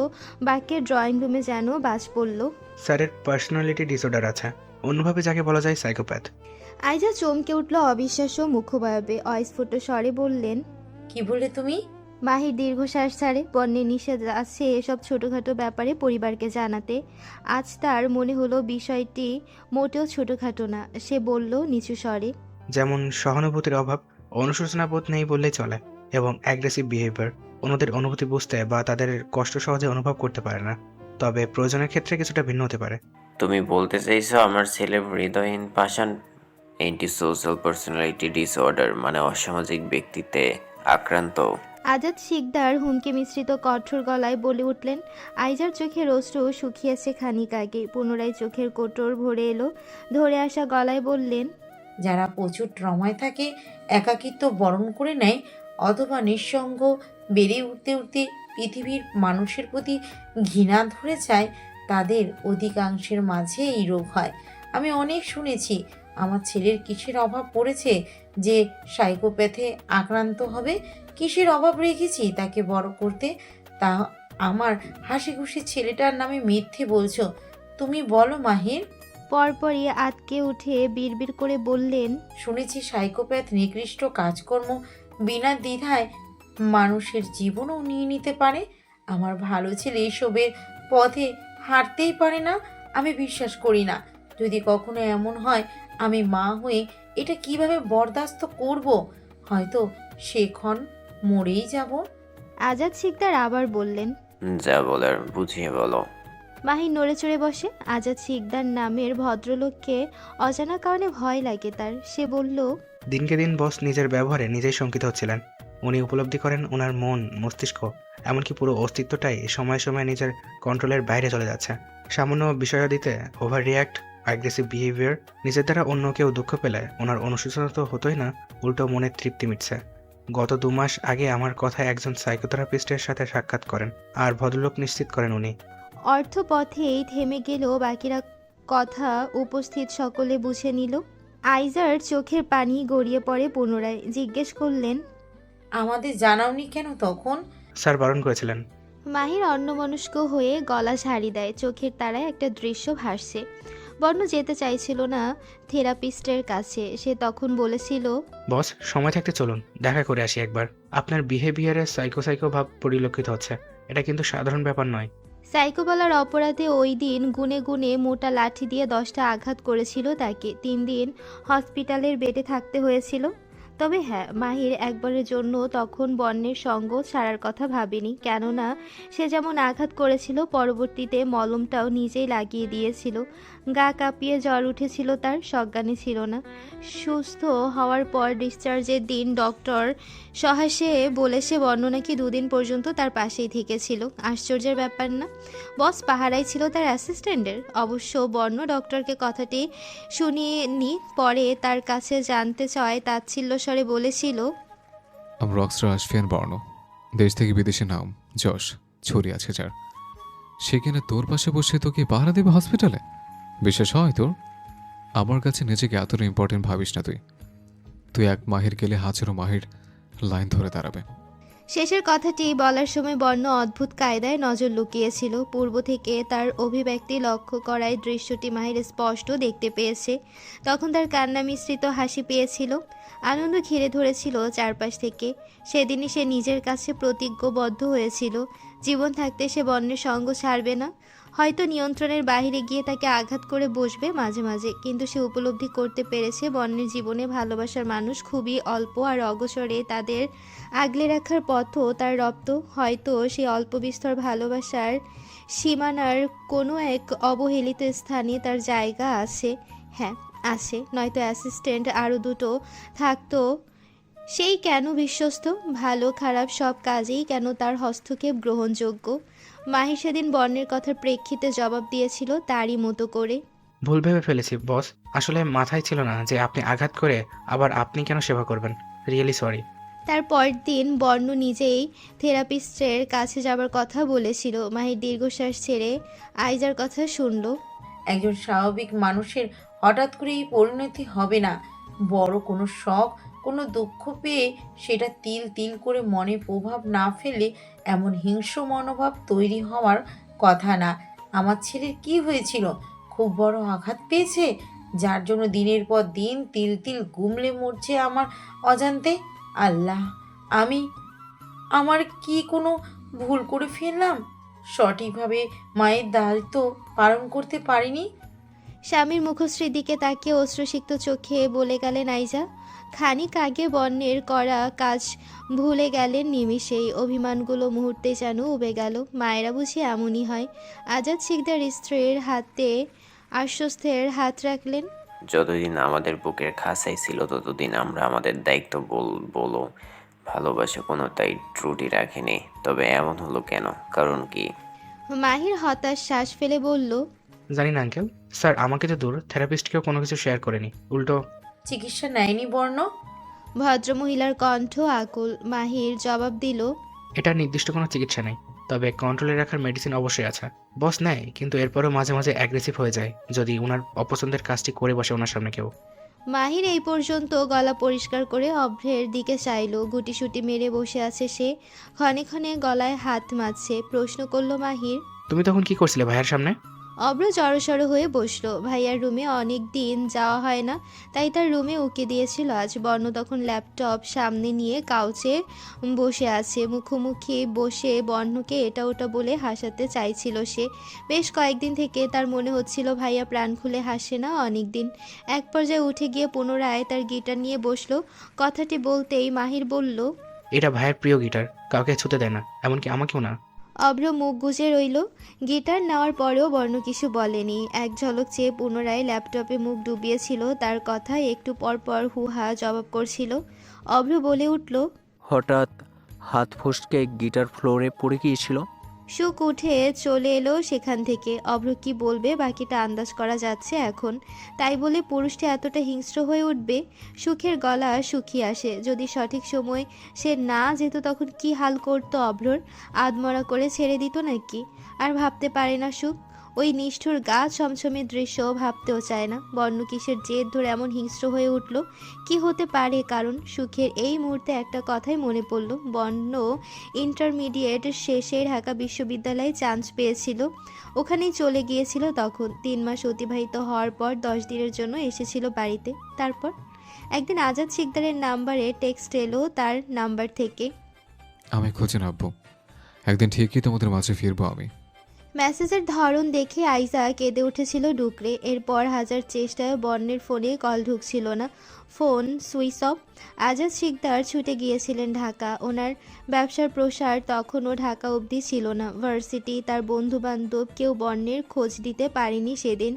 বাক্যের ড্রয়িং রুমে যেন বাজ পড়ল।
স্যারের পার্সোনালিটি ডিসঅর্ডার আছে, অন্যভাবে যাকে বলা যায় সাইকোপ্যাথ।
আইজা চমকে উঠল অবিশ্বাস্য মুখভাবে, অস্ফুট স্বরে বললেন,
কি বললে তুমি?
মাহির দীর্ঘশ্বাস ছাড়ে। বর্ণের নিষেধ আছে এসব ছোটোখাটো ব্যাপারে পরিবারকে জানাতে। আজ তার মনে হলো বিষয়টি মোটেও ছোটোখাটো না। সে বলল নিচু স্বরে,
যেমন সহানুভূতির অভাব, অনুশোচনা বোধ নেই বললেই চলে, এবং অ্যাগ্রেসিভ বিহেভিয়ার। অন্যদের অনুভূতি বুঝতে বা তাদের কষ্ট সহজে অনুভব করতে পারে না, তবে প্রয়োজনের ক্ষেত্রে কিছুটা ভিন্ন হতে পারে।
তুমি বলতে চাইছো আমার ছেলে হৃদয়হীন পাষাণ অ্যান্টি সোশ্যাল পার্সোনালিটি ডিসঅর্ডার মানে অসামাজিক ব্যক্তিত্বে আক্রান্ত?
আজাদ শিকদার হুমকি মিশ্রিত কঠোর গলায় বলে উঠলেন। আইজার চোখের অশ্রু শুকিয়েছে খানিক আগে, পুনরায় চোখের কোটর ভরে এলো। ধরে আসা গলায় বললেন,
যারা প্রচুর ট্রমায় থাকে, একাকিত্ব বরণ করে নেয়, অথবা নিঃসঙ্গ বেড়ে উঠতে উঠতে পৃথিবীর মানুষের প্রতি ঘৃণা ধরে যায়, তাদের অধিকাংশের মাঝে এই রোগ হয়। আমি অনেক শুনেছি আমার ছেলের কিসের অভাব পড়েছে যে সাইকোপ্যাথে আক্রান্ত হবে। কিসের অভাব রেখেছি তাকে বড় করতে, তা আমার হাসি খুশি ছেলেটার নামে মিথ্যে বলছো। তুমি বলো মাহির।
পরপরই আতকে উঠে বিড়বিড় করে বললেন,
শুনেছি সাইকোপ্যাথ নিকৃষ্ট কাজকর্ম বিনা দ্বিধায় মানুষের জীবনও নিয়ে নিতে পারে। আমার ভালো ছেলে এসবের পথে হাঁটতেই পারে না। আমি বিশ্বাস করি না। যদি কখনো এমন হয়, আমি মা হয়ে এটা কিভাবে বরদাস্ত করব? হয়তো সেক্ষণ মরেই যাব।
আজাদ শিকদার আবার বললেন।
যা বলার বুঝিয়ে বলো।
মাহির নড়ে চড়ে বসে। আজাদ শিকদার নামের ভদ্রলোককে অজানা কারণে ভয় লাগে তার। সে বলল,
দিনকে দিন বস নিজের ব্যবহারে নিজেই শঙ্কিত হচ্ছিলেন। উনি উপলব্ধি করেন ওনার মন, মস্তিষ্ক, এমনকি পুরো অস্তিত্বটাই সময়ে সময়ে নিজের কন্ট্রোলের বাইরে চলে যাচ্ছে। সামান্য বিষয়াদিতে ওভার রিয়্যাক্ট, অ্যাগ্রেসিভ বিহেভিয়ার। নিজের দ্বারা অন্য কেউ দুঃখ পেলে ওনার অনুশোচনা তো হতোই না, উল্টো মনের তৃপ্তি মিটছে। গত 2 মাস আগে আমার কথায় একজন সাইকোথেরাপিস্টের সাথে সাক্ষাৎ করেন, আর ভদ্রলোক নিশ্চিত করেন উনি।
অর্থপথেই থেমে গেল। বাকিরা কথা উপস্থিত সকলে বুঝে নিল। আইজার চোখের পানি গড়িয়ে পড়ে পুনরায়। জিজ্ঞেস করলেন,
আমাদের জানাওনি কেন তখন?
স্যার বারণ করেছিলেন।
মাহির অন্যমনস্ক হয়ে গলা ঝাড়ি দেয়। চোখের তারায় একটা দৃশ্য ভাসছে। বর্ণ যেতে চাইছিল না থেরাপিস্টের কাছে। সে তখন বলেছিল,
বস, সময় থাকতে চলুন, দেখা করে আসি একবার। আপনার বিহেভিয়ারে সাইকো ভাব পরিলক্ষিত হচ্ছে। এটা কিন্তু সাধারণ ব্যাপার নয়।
সাইকো বলার অপরাধে ওই দিন গুনে গুনে মোটা লাঠি দিয়ে 10টা আঘাত করেছিল তাকে। 3 দিন হসপিটালের বেডে থাকতে হয়েছিল। তবে হ্যাঁ, মাহির একবারের জন্য তখন বর্ণের সঙ্গ ছাড়ার কথা ভাবেনি। কেননা সে যেমন আঘাত করেছিল, পরবর্তীতে মলমটাও নিজেই লাগিয়ে দিয়েছিল। গা কাঁপিয়ে জ্বর উঠেছিল তার, সজ্ঞানে ছিল না। সুস্থ হওয়ার পর ডিসচার্জের দিন ডক্টর সহাসে বলেছে বর্ণ নাকি 2 দিন পর্যন্ত তার পাশেই থেকেছিল। আশ্চর্যের ব্যাপার না? বস পাহারাই ছিল তার অ্যাসিস্ট্যান্টের। অবশ্য বর্ণ ডক্টরকে কথাটি শুনিয়ে পরে তার কাছে জানতে চায় তাচ্ছিল্য স্বরে বলেছিল,
আমি রকস্টার আশফিয়ান বর্ণ। দেশ থেকে বিদেশে নাম, যশ, ছড়ি আছে যার। সেখানে তোর পাশে বসে তোকে পাহারা দেবে হসপিটালে? বিশ্বাস হয় তোর? আমার কাছে নিজেকে এতটা ইম্পর্টেন্ট ভাবিস না তুই। তুই এক মাহির গেলে হাজারো মাহির লাইন ধরে দাঁড়াবে।
শেষের কথাটি বলার সময় বর্ণ অদ্ভুত কায়দায় নজর লুকিয়েছিল। পূর্ব থেকে তার অভিব্যক্তি লক্ষ্য করায় দৃশ্যটি মাহির স্পষ্ট দেখতে পেয়েছে। তখন তার কান্না মিশ্রিত হাসি পেয়েছিল। আনন্দ ঘিরে ধরেছিল চারপাশ থেকে। সেদিনই সে নিজের কাছে প্রতিজ্ঞবদ্ধ হয়েছিল, জীবন থাকতে সে বর্ণের সঙ্গ ছাড়বে না। হয়তো নিয়ন্ত্রণের বাইরে গিয়ে তাকে আঘাত করে বসবে মাঝে মাঝে, কিন্তু সে উপলব্ধি করতে পেরেছে বর্ণের জীবনে ভালোবাসার মানুষ খুবই অল্প, আর অগোচরে তাদের আগলে রাখার পথও তার রপ্ত। হয়তো সেই অল্প বিস্তর ভালোবাসার সীমানার কোনো এক অবহেলিত স্থানে তার জায়গা আছে। হ্যাঁ, আছে। নয়তো অ্যাসিস্ট্যান্ট আরও 2টো থাকতো। সেই কেন বিশ্বস্ত? ভালো খারাপ সব কাজেই কেন তার হস্তক্ষেপ গ্রহণযোগ্য? মাহি সেদিন বর্ণের কথার প্রেক্ষিতে জবাব দিয়েছিল তারই মতো করে।
ভুল ভেবে ফেলেছি বস। আসলে মাথায় ছিল না যে আপনি আঘাত করে আবার আপনি কেন সেবা করবেন। Really sorry.
তার পরের দিন বর্ণ নিজেই থেরাপিস্টের কাছে যাবার কথা বলেছিল। মাহির দীর্ঘশ্বাস ছেড়ে আইজার কথা শুনল।
একজন স্বাভাবিক মানুষের হঠাৎ করে এই পরিণতি হবে না। বড় কোনো শখ, কোনো দুঃখ পেয়ে সেটা তিল তিল করে মনে প্রভাব না ফেলে এমন হিংস্র মনোভাব তৈরি হওয়ার কথা না। আমার ছেলের কি হয়েছিল? খুব বড় আঘাত পেয়েছে, যার জন্য দিনের পর দিন তিল তিল গুমলে মরছে আমার অজান্তে। আল্লাহ, আমার কি কোনো ভুল করে ফেললাম? সঠিকভাবে মায়ের দায়িত্ব পালন করতে পারিনি?
স্বামীর মুখশ্রীর দিকে তাকিয়ে অশ্রুসিক্ত চোখে বলে গেলেন আইজা। খানিক আগে বর্ণের করা কাজ ভুলে গেলেন নিমিষেই। অভিমানগুলো মুহূর্তে যেন উবে গেল। মায়েরা বুঝি এমনই হয়। আজাদ শিকদার স্ত্রীর হাতে আশ্বস্তের হাত রাখলেন।
যতদিন আমাদের বুকের খাঁচাই ছিল ততদিন আমরা আমাদের দায়িত্ব বলো ভালোবাসা কোনোটাই ত্রুটি রাখেনি। তবে এমন হলো কেন? কারণ কি?
মাহির হতাশ শ্বাস ফেলে বলল,
জানি না আঙ্কেল। স্যার আমাকে তো দূর, থেরাপিস্টকেও কোনো কিছু শেয়ার করেনি। উল্টো
চিকিৎসা নেয়নি বর্ণ?
ভদ্রমহিলার কণ্ঠ আকুল। মাহির জবাব দিল,
এটা নির্দিষ্ট কোনো চিকিৎসা নেই, তবে কন্ট্রোলে রাখার মেডিসিন অবশ্যই আছে। বস নেয়, কিন্তু এরপরেও মাঝে মাঝে অ্যাগ্রেসিভ হয়ে যায় যদি ওনার অপছন্দের কাজটি করে বসে ওনার সামনে কেউ।
মাহির এই পর্যন্ত গলা পরিষ্কার করে অভ্রের দিকে চাইল। গুটিসুটি মেরে বসে আছে সে। ক্ষণে ক্ষণে গলায় হাত মারছে। প্রশ্ন করল মাহির,
তুমি তখন কি করছিলে ভাইয়ের সামনে?
অভ্র জড়সড় হয়ে বসলো। ভাইয়ার রুমে অনেক দিন যাওয়া হয় না, তাই তার রুমে উকি দিয়েছিল আজ। বর্ণ তখন ল্যাপটপ সামনে নিয়ে কাউচে বসে আছে। মুখোমুখি বসে বর্ণকে এটা ওটা বলে হাসাতে চাইছিল সে। বেশ কয়েকদিন থেকে তার মনে হচ্ছিল ভাইয়া প্রাণ খুলে হাসে না অনেক দিন। এক পর্যায়ে উঠে গিয়ে পুনরায় তার গিটার নিয়ে বসলো। কথাটি বলতেই মাহির বলল,
এটা ভাইয়ের প্রিয় গিটার, কাউকে ছুতে দেয় না, এমনকি আমাকেও না।
অভ্র মুখ গুজে রইল। গিটার নেওয়ার পরেও বর্ণ কিছু বলেনি। এক ঝলক চেয়ে পুনরায় ল্যাপটপে মুখ ডুবিয়েছিল। তার কথায় একটু পর পর হুহা জবাব করছিল। অভ্র বলে উঠল,
হঠাৎ হাত ফসকে গিটার ফ্লোরে পড়ে গিয়েছিল।
সুখ উঠে চলে এলো সেখান থেকে। অভ্র কি বলবে বাকিটা আন্দাজ করা যাচ্ছে এখন। তাই বলে পুরুষটি এতটা হিংস্র হয়ে উঠবে? সুখের গলা শুকিয়ে আসে। যদি সঠিক সময় সে না যেত তখন কি হাল করতো অভ্রর? আধমরা করে ছেড়ে দিত নাকি? আর ভাবতে পারে না সুখ। ওই নিষ্ঠুর গা ছমছমে দৃশ্য ভাবতেও চায় না। বর্ণ কিসের জেদ ধরে এমন হিংস্র হয়ে উঠল? কি হতে পারে কারণ? সুখের এই মুহূর্তে একটা কথাই মনে পড়ল। বর্ণ ইন্টারমিডিয়েট শেষে ঢাকা বিশ্ববিদ্যালয়ে চান্স পেয়েছিল। ওখানেই চলে গিয়েছিল তখন। 3 মাস অতিবাহিত হওয়ার পর 10 দিনের জন্য এসেছিল বাড়িতে। তারপর একদিন আজাদ শিকদারের নাম্বারে টেক্সট এলো তার নাম্বার থেকে।
আমি খুঁজে নাববো, একদিন ঠিকই তোমাদের মাঝে ফিরবো আমি।
মেসেজের ধরন দেখে আইজা কেঁদে উঠেছিল ডুকরে। এরপর হাজার চেষ্টায় বর্ণের ফোনে কল ঢুকছিল না, phone switch off. Azad Sikdar ছুটে গিয়েছিলেন ঢাকা। ওনার ব্যবসার প্রসার তখনও ঢাকা অবধি ছিল না। ভার্সিটি, তার বন্ধুবান্ধব কেউ বর্ণের খোঁজ দিতে পারেনি সেদিন।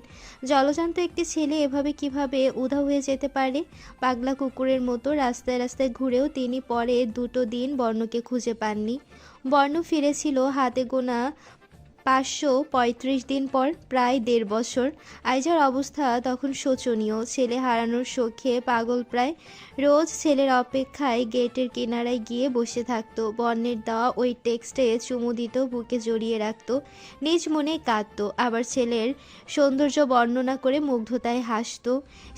জলজান্ত একটি ছেলে এভাবে কিভাবে উধাও হয়ে যেতে পারে? পাগলা কুকুরের মতো রাস্তায় রাস্তায় ঘুরেও তিনি পরে 2 দিন বর্ণকে খুঁজে পাননি। বর্ণ ফিরেছিল হাতে গোনা 535 দিন পর, প্রায় 1.5 বছর। আইজার অবস্থা তখন শোচনীয়। ছেলে হারানোর শোকে পাগল প্রায়। রোজ ছেলের অপেক্ষায় গেটের কিনারায় গিয়ে বসে থাকতো। বর্ণের দেওয়া ওই টেক্সটে চুমু দিত, বুকে জড়িয়ে রাখতো, নিজ মনে কাঁদতো, আবার ছেলের সৌন্দর্য বর্ণনা করে মুগ্ধতায় হাসতো।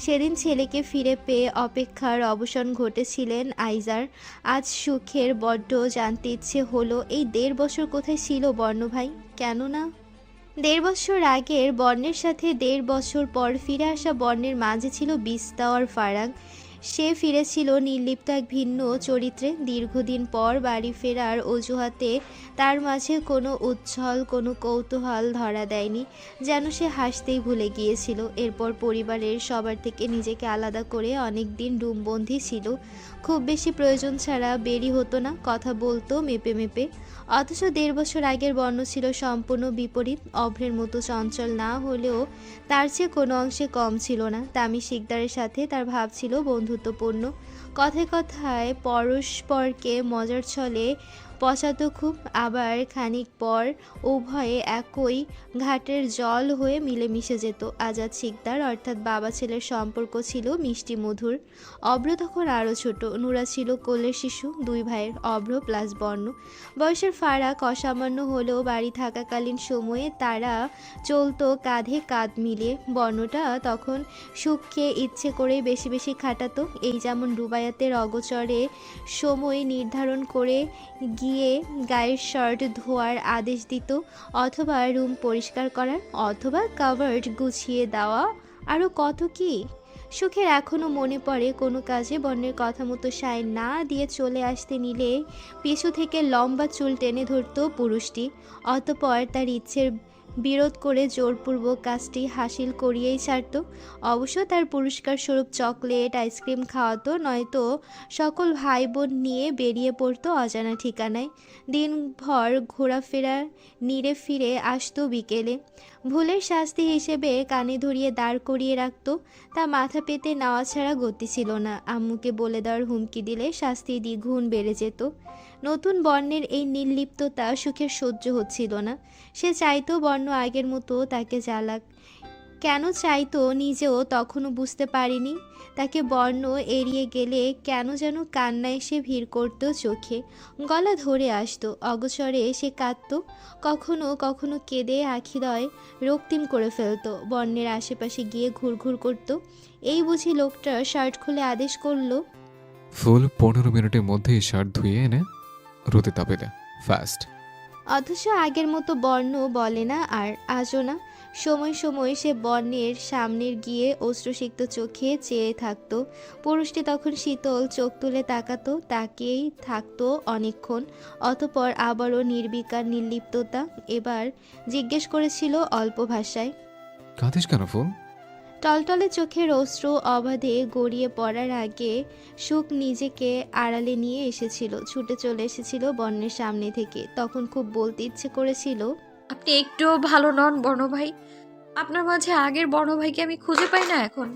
সেদিন ছেলেকে ফিরে পেয়ে অপেক্ষার অবসান ঘটেছিলেন আইজার। আজ সুখের বড্ড জানতে ইচ্ছে হলো এই 1.5 বছর কোথায় ছিল বর্ণ ভাই? কেননা 1.5 বছর আগের বর্ণের সাথে 1.5 বছর পর ফিরে আসা বর্ণের মাঝে ছিল বিস্তার ফারাক। সে ফিরেছিল নির্লিপ্ত এক ভিন্ন চরিত্রে। দীর্ঘদিন পর বাড়ি ফেরার অজুহাতে তার মাঝে কোনো উচ্ছল, কোনো কৌতূহল ধরা দেয়নি। যেন সে হাসতেই ভুলে গিয়েছিল। এরপর পরিবারের সবার থেকে নিজেকে আলাদা করে অনেক দিন রুমবন্দি ছিল। খুব বেশি প্রয়োজন ছাড়া বেরি হতো না, কথা বলতো মেপে মেপে। অথচ 1.5 বছর আগের বর্ণ ছিল সম্পূর্ণ বিপরীত। অভ্রের মতো চঞ্চল না হলেও তার চেয়ে কোনো অংশে কম ছিল না। তামি শিকদারের সাথে তার ভাব ছিল বন্ধুত্বপূর্ণ। কথায় কথায় পরস্পরকে মজার ছলে পচাতো খুব। আবার খানিক পর উভয়ে একই ঘাটের জল হয়ে মিলেমিশে যেত। আজাদ শিকদার অর্থাৎ বাবা ছেলের সম্পর্ক ছিল মিষ্টি মধুর। অভ্র তখন আরও ছোট, নুরা ছিল কোলের শিশু। 2 ভাইয়ের, অভ্র প্লাস বর্ণ। বয়সের ফারাক অসামান্য হলেও বাড়ি থাকাকালীন সময়ে তারা চলতো কাঁধে কাঁধ মিলিয়ে। বর্ণটা তখন সুখকে ইচ্ছে করেই বেশি বেশি খাটাতো। এই যেমন রুবায়াতের অগোচরে সময় নির্ধারণ করে গিয়ে গায়ের শার্ট ধোয়ার আদেশ দিত, অথবা রুম পরিষ্কার করার, অথবা কাভার্ড গুছিয়ে দেওয়া, আরও কত কি। সুখের এখনও মনে পড়ে কোনো কাজে বর্ণের কথা মতো সায় না দিয়ে চলে আসতে নিলে পিছু থেকে লম্বা চুল টেনে ধরত পুরুষটি। অতপর তার ইচ্ছের বিরোধ করে জোরপূর্বক কাজটি হাসিল করিয়েই ছাড়ত। অবশ্য তার পুরস্কার স্বরূপ চকলেট, আইসক্রিম খাওয়াতো, নয়তো সকল ভাই বোন নিয়ে বেরিয়ে পড়তো অজানা ঠিকানায়। দিনভর ঘোরাফেরা নিরে ফিরে আসতো বিকেলে। ভুলের শাস্তি হিসেবে কানে ধরিয়ে দাঁড় করিয়ে রাখত। তা মাথা পেতে নেওয়া ছাড়া গতি ছিল না। আম্মুকে বলে দেওয়ার হুমকি দিলে শাস্তি দ্বিগুণ বেড়ে যেত। নতুন বর্ণের এই নির্লিপ্ততা সুখের সহ্য হচ্ছিল না। সে চাইতো বর্ণ আগের মতো তাকে জ্বালাক। কেন চাইতো নিজেও তখনও বুঝতে পারিনি। তাকে বর্ণ এড়িয়ে গেলে কেন যেন কান্না এসে ভিড় করতো চোখে, গলা ধরে আসতো। অগোচরে সে কাঁদতো, কখনো কখনো কেঁদে আখিদয় রক্তিম করে ফেলতো। বর্ণের আশেপাশে গিয়ে ঘুরঘুর করতো। এই বুঝি লোকটা শার্ট খুলে আদেশ করলো,
ফুল 15 মিনিটের মধ্যেই শার্ট ধুয়ে এনে রোদে তাপেলে ফাস্ট।
অথচ আগের মতো বর্ণ বলে না আর, আজও না। সময় সময় সে বর্ণের সামনের গিয়ে অশ্রুসিক্ত চোখে চেয়ে থাকতো। পুরুষটি তখন শীতল চোখ তুলে তাকাতো, তাকিয়েই থাকতো অনেকক্ষণ। অতপর আবারও নির্বিকার নির্লিপ্ততা। এবার জিজ্ঞেস করেছিল অল্প ভাষায়,
কাঁদিস কেন ফুল?
টলটলে চোখের অশ্রু অবাধে গড়িয়ে পড়ার আগে সুখ নিজেকে আড়ালে নিয়ে এসেছিল, ছুটে চলে এসেছিল বর্ণের সামনে থেকে। তখন খুব বলতে ইচ্ছে করেছিল,
আপনি একটুও ভালো নন বর্ণ ভাই। আপনার মাঝে আগের বর্ণ ভাইকে আমি খুঁজে পাই না এখন।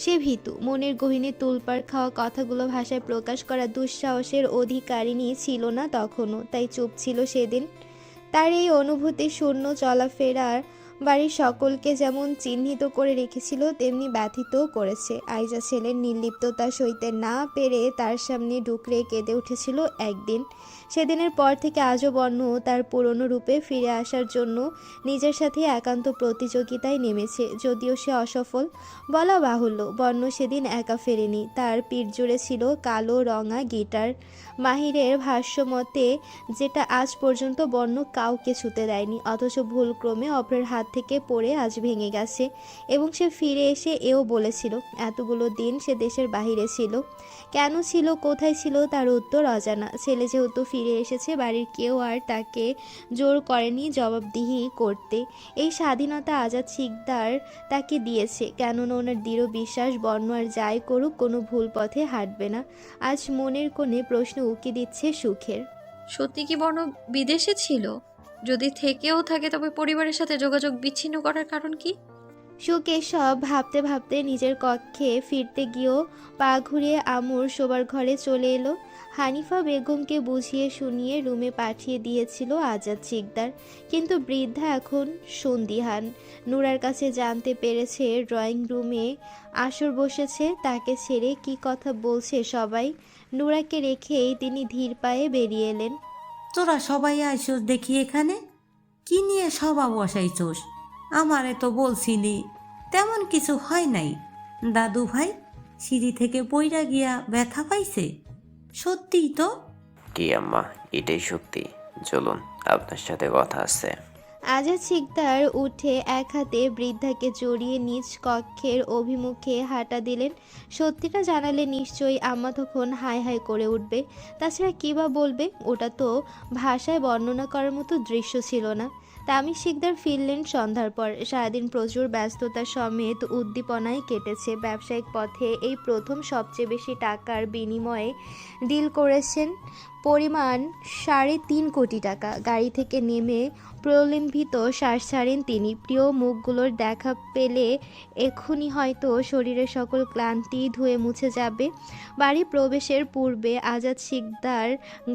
সে ভীতু। মনের গহীনে তুলপাড় খাওয়া কথাগুলো ভাষায় প্রকাশ করা দুঃসাহসের অধিকারিণী ছিল না তখনও, তাই চুপ ছিল সেদিন। তার এই অনুভূতি শূন্য চলাফেরার বাড়ির সকলকে যেমন চিহ্নিত করে রেখেছিল, তেমনি ব্যথিতও করেছে। আইজা ছেলের নির্লিপ্ততা সইতে না পেরে তার সামনে ডুকরে কেঁদে উঠেছিল একদিন। সেদিনের পর থেকে আজও বর্ণ তার পুরনো রূপে ফিরে আসার জন্য নিজের সাথে একান্ত প্রতিযোগিতায় নেমেছে, যদিও সে অসফল বলা বাহুল্য। বর্ণ সেদিন একা ফেরেনি, তার পিঠ জুড়ে ছিল কালো রঙা গিটার। মাহিরের ভাষ্যমতে যেটা আজ পর্যন্ত বর্ণ কাউকে ছুতে দেয়নি, অথচ ভুলক্রমে অপরের হাত থেকে পড়ে আজ ভেঙে গেছে। এবং সে ফিরে এসে এও বলেছিল, এতগুলো দিন সে দেশের বাহিরে ছিল। কেন ছিল, কোথায় ছিল, তার উত্তর অজানা। ছেলে যেহেতু ফিরে এসেছে, বাড়ির কেউ আর তাকে জোর করেনি জবাবদিহি করতে। এই স্বাধীনতা আজাদ শিকদার তাকে দিয়েছে, কেননা ওনার দৃঢ় বিশ্বাস বর্ণ আর যাই করুক কোনো ভুল পথে হাঁটবে না। আজ মনের কোণে প্রশ্ন উকি দিচ্ছে সুখের।
সত্যি কি বর্ণ বিদেশে ছিল? যদি থেকেও থাকে তবে পরিবারের সাথে যোগাযোগ বিচ্ছিন্ন করার কারণ কি?
সুখ এসব ভাবতে ভাবতে নিজের কক্ষে ফিরতে গিয়েও পা ঘুরিয়ে আমুর শোবার ঘরে চলে এলো। হানিফা বেগমকে বুঝিয়ে শুনিয়ে রুমে পাঠিয়ে দিয়েছিল আজাদ শিকদার, কিন্তু বৃদ্ধা এখন সন্দিহান। নুরার কাছে জানতে পেরেছে ড্রয়িং রুমে আসর বসেছে, তাকে ছেড়ে কি কথা বলছে সবাই। নুরাকে রেখেই তিনি ধীর পায়ে বেরিয়ে এলেন।
তোরা সবাই আইসোস দেখি এখানে, কি নিয়ে সভা বসাইছোস? আমারে তো বলছিলি তেমন কিছু হয় নাই। দাদু ভাই সিঁড়ি থেকে পইরা গিয়া ব্যথা পাইছে? সত্যিই তো?
কি আম্মা, এটাই সত্যি? চলুন, আপনার সাথে কথা আছে।
আজাদ শিকদার উঠে এক হাতে বৃদ্ধাকে জড়িয়ে নিজ কক্ষের অভিমুখে হাঁটা দিলেন। সত্যিটা জানালে নিশ্চয়ই আম্মা তখন হাই হাই করে উঠবে। তাছাড়া কী বা বলবে, ওটা তো ভাষায় বর্ণনা করার মতো দৃশ্য ছিল না। তামিজ শিকদার ফিরলেন সন্ধ্যার পর। সারাদিন প্রচুর ব্যস্ততা সমেত উদ্দীপনায় কেটেছে। ব্যবসায়িক পথে এই প্রথম সবচেয়ে বেশি টাকার বিনিময়ে ডিল করেছেন, পরিমাণ 3.5 কোটি টাকা। গাড়ি থেকে নেমে প্রলম্বিত শ্বাস ছাড়েন তিনি। প্রিয় মুখগুলোর দেখা পেলে এক্ষুনি হয়তো শরীরের সকল ক্লান্তি ধুয়ে মুছে যাবে। বাড়ি প্রবেশের পূর্বে আজাদ শিকদার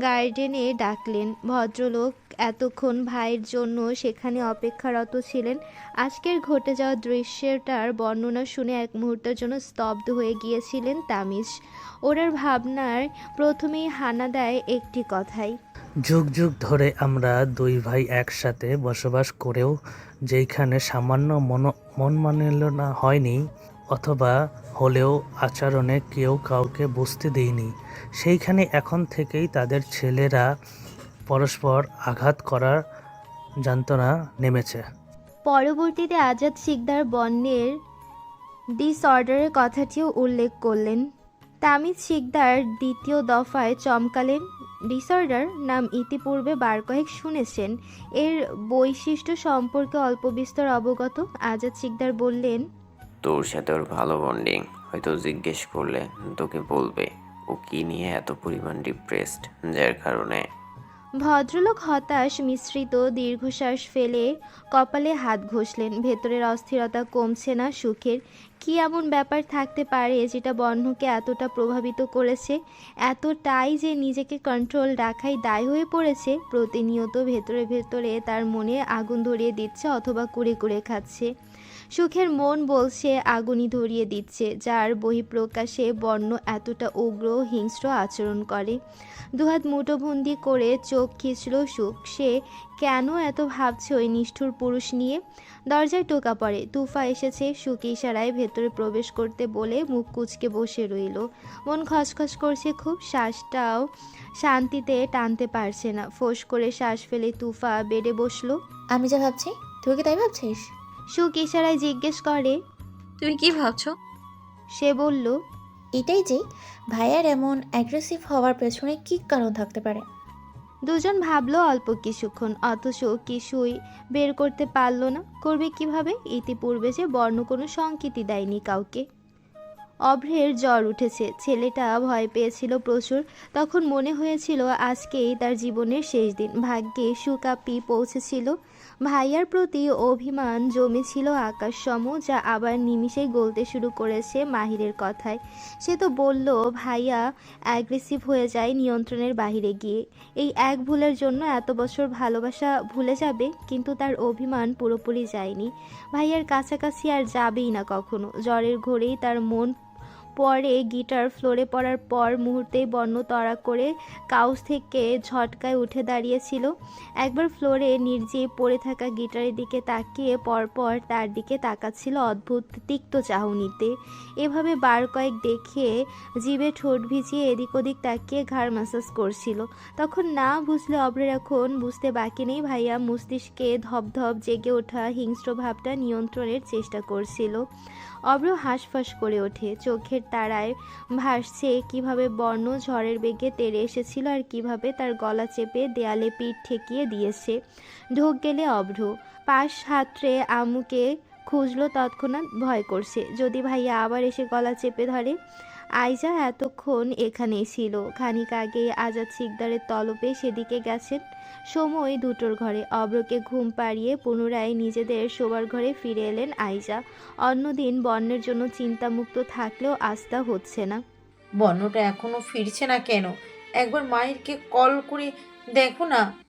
গার্ডেনে ডাকলেন। ভদ্রলোক এতক্ষণ ভাইয়ের জন্য সেখানে অপেক্ষারত ছিলেন। আজকের ঘটে যাওয়া দৃশ্যটার বর্ণনা শুনে এক মুহূর্তের জন্য স্তব্ধ হয়ে গিয়েছিলেন তামিজ। ওনার ভাবনার প্রথমেই হানা দেয় একটি কথাই।
যুগ যুগ ধরে আমরা দুই ভাই একসাথে বসবাস করেও যেইখানে সামান্য মনমালিন্য হয়নি, অথবা হলেও আচরণে কেউ কাউকে বুঝতে দেয়নি, সেইখানে এখন থেকেই তাদের ছেলেরা পরস্পর আঘাত করার যন্ত্রণা নেমেছে।
পরবর্তীতে আজাদ শিকদার বর্ণের ডিসঅর্ডারের কথাটিও উল্লেখ করলেন। তামিজ শিকদার দ্বিতীয় দফায় চমকালেন। ডিসঅর্ডার নাম ইতিপূর্বে বার কয়েক শুনেছেন, এর বৈশিষ্ট্য সম্পর্কে অল্প বিস্তর অবগত। আজাদ শিকদার বললেন,
তোর সাথে ওর ভালো বন্ডিং, হয়তো জিজ্ঞেস করলে তোকে বলবে ও কি নিয়ে এত পরিমাণ ডিপ্রেসড, যার কারণে।
ভদ্রলোক হতাশ মিশ্রিত দীর্ঘশ্বাস ফেলে কপালে হাত ঘষলেন। ভেতরের অস্থিরতা কমছে না সুখের। কি এমন ব্যাপার থাকতে পারে যেটা বর্ণকে এতটা প্রভাবিত করেছে, এতটাই যে নিজেকে কন্ট্রোল রাখাই দায় হয়ে পড়েছে? প্রতিনিয়ত ভেতরে ভেতরে তার মনে আগুন ধরিয়ে দিচ্ছে, অথবা কুড়ে কুড়ে খাচ্ছে। সুখের মন বলছে আগুনই ধরিয়ে দিচ্ছে, যার বহিঃপ্রকাশে বর্ণ এতটা উগ্র হিংস্র আচরণ করে। দুহাত মুঠোবন্দি করে চোখ খিঁচল সুখ। সে কেন এত ভাবছে ওই নিষ্ঠুর পুরুষ নিয়ে? দরজায় টোকা পড়ে। তুফা এসেছে। সুখ ইশারায় ভেতরে প্রবেশ করতে বলে মুখ কুঁচকে বসে রইল। মন খচখচ করছে খুব, শ্বাসটাও শান্তিতে টানতে পারছে না। ফোঁস করে শ্বাস ফেলে তুফা বেডে বসলো।
আমি যা ভাবছি তুই কি তাই ভাবছিস?
সুখ ইশারায় জিজ্ঞেস করে,
তুমি কি ভাবছো?
সে বলল,
এটাই যে ভাইয়ার এমন অ্যাগ্রেসিভ হওয়ার পেছনে কি কারণ থাকতে পারে।
দুজন ভাবলো অল্প কিছুক্ষণ, অথচ কিছুই বের করতে পারল না। করবে কিভাবে? ইতিপূর্বে যে বর্ণ কোনো সংকেতই দেয়নি কাউকে। অভ্রের জ্বর উঠেছে। ছেলেটা ভয় পেয়েছিল প্রচুর। তখন মনে হয়েছিল আজকেই তার জীবনের শেষ দিন। ভাগ্যে সুকাপি পৌঁছেছিল। ভাইয়ার প্রতি অভিমান জমেছিল আকাশ সম, যা আবার নিমিষেই গলতে শুরু করেছে মাহিরের কথায়। সে তো বলল ভাইয়া অ্যাগ্রেসিভ হয়ে যায় নিয়ন্ত্রণের বাইরে গিয়ে। এই এক ভুলের জন্য এত বছর ভালোবাসা ভুলে যাবে, কিন্তু তার অভিমান পুরোপুরি যায়নি। ভাইয়ার কাছাকাছি আর যাবেই না কখনো। জ্বরের ঘোরেই তার মন পরে গিটার ফ্লোরে পড়ার পর মুহূর্তেই বর্ণ তড়া করে কাউচ থেকে ঝটকায় উঠে দাঁড়িয়েছিল। একবার ফ্লোরে নির্জীব পড়ে থাকা গিটারের দিকে তাকিয়ে পরপর তার দিকে তাকাচ্ছিল অদ্ভুত তিক্ত চাহনিতে। এভাবে বার কয়েক দেখে জিভে ঠোঁট ভিজিয়ে এদিক ওদিক তাকিয়ে ঘাড় ম্যাসাজ করছিল। তখন না বুঝলে অব্রের এখন বুঝতে বাকি নেই। ভাইয়া মস্তিষ্কে ধপধপ জেগে ওঠা হিংস্র ভাবটা নিয়ন্ত্রণের চেষ্টা করছিল। অব্র হাঁসফাঁস করে ওঠে। চোখের তারায় ভাসছে কিভাবে বর্ণ ঝড়ের বেগে তেড়ে এসেছিল আর কিভাবে তার গলা চেপে দেয়ালে পিঠ ঠেকিয়ে দিয়েছে। ঢোক গেলে অভ্র পাশ হাতড়ে আম্মুকে খুঁজলো। তৎক্ষণাৎ ভয় করছে, যদি ভাইয়া আবার এসে গলা চেপে ধরে। আইজা এতক্ষণ এখানেই ছিল। খানিক আগে আজাদ সিকদারের তলবে সেদিকে গেছেন। সময় দুটোর ঘরে। অব্রকে ঘুম পাড়িয়ে পুনরায় নিজেদের শোবার ঘরে ফিরে এলেন আইজা। অন্যদিন বন্যের জন্য চিন্তামুক্ত থাকলেও আস্থা হচ্ছে না।
বর্ণটা এখনো ফিরছে না কেন? একবার মাহিরকে কল করে দেখো না।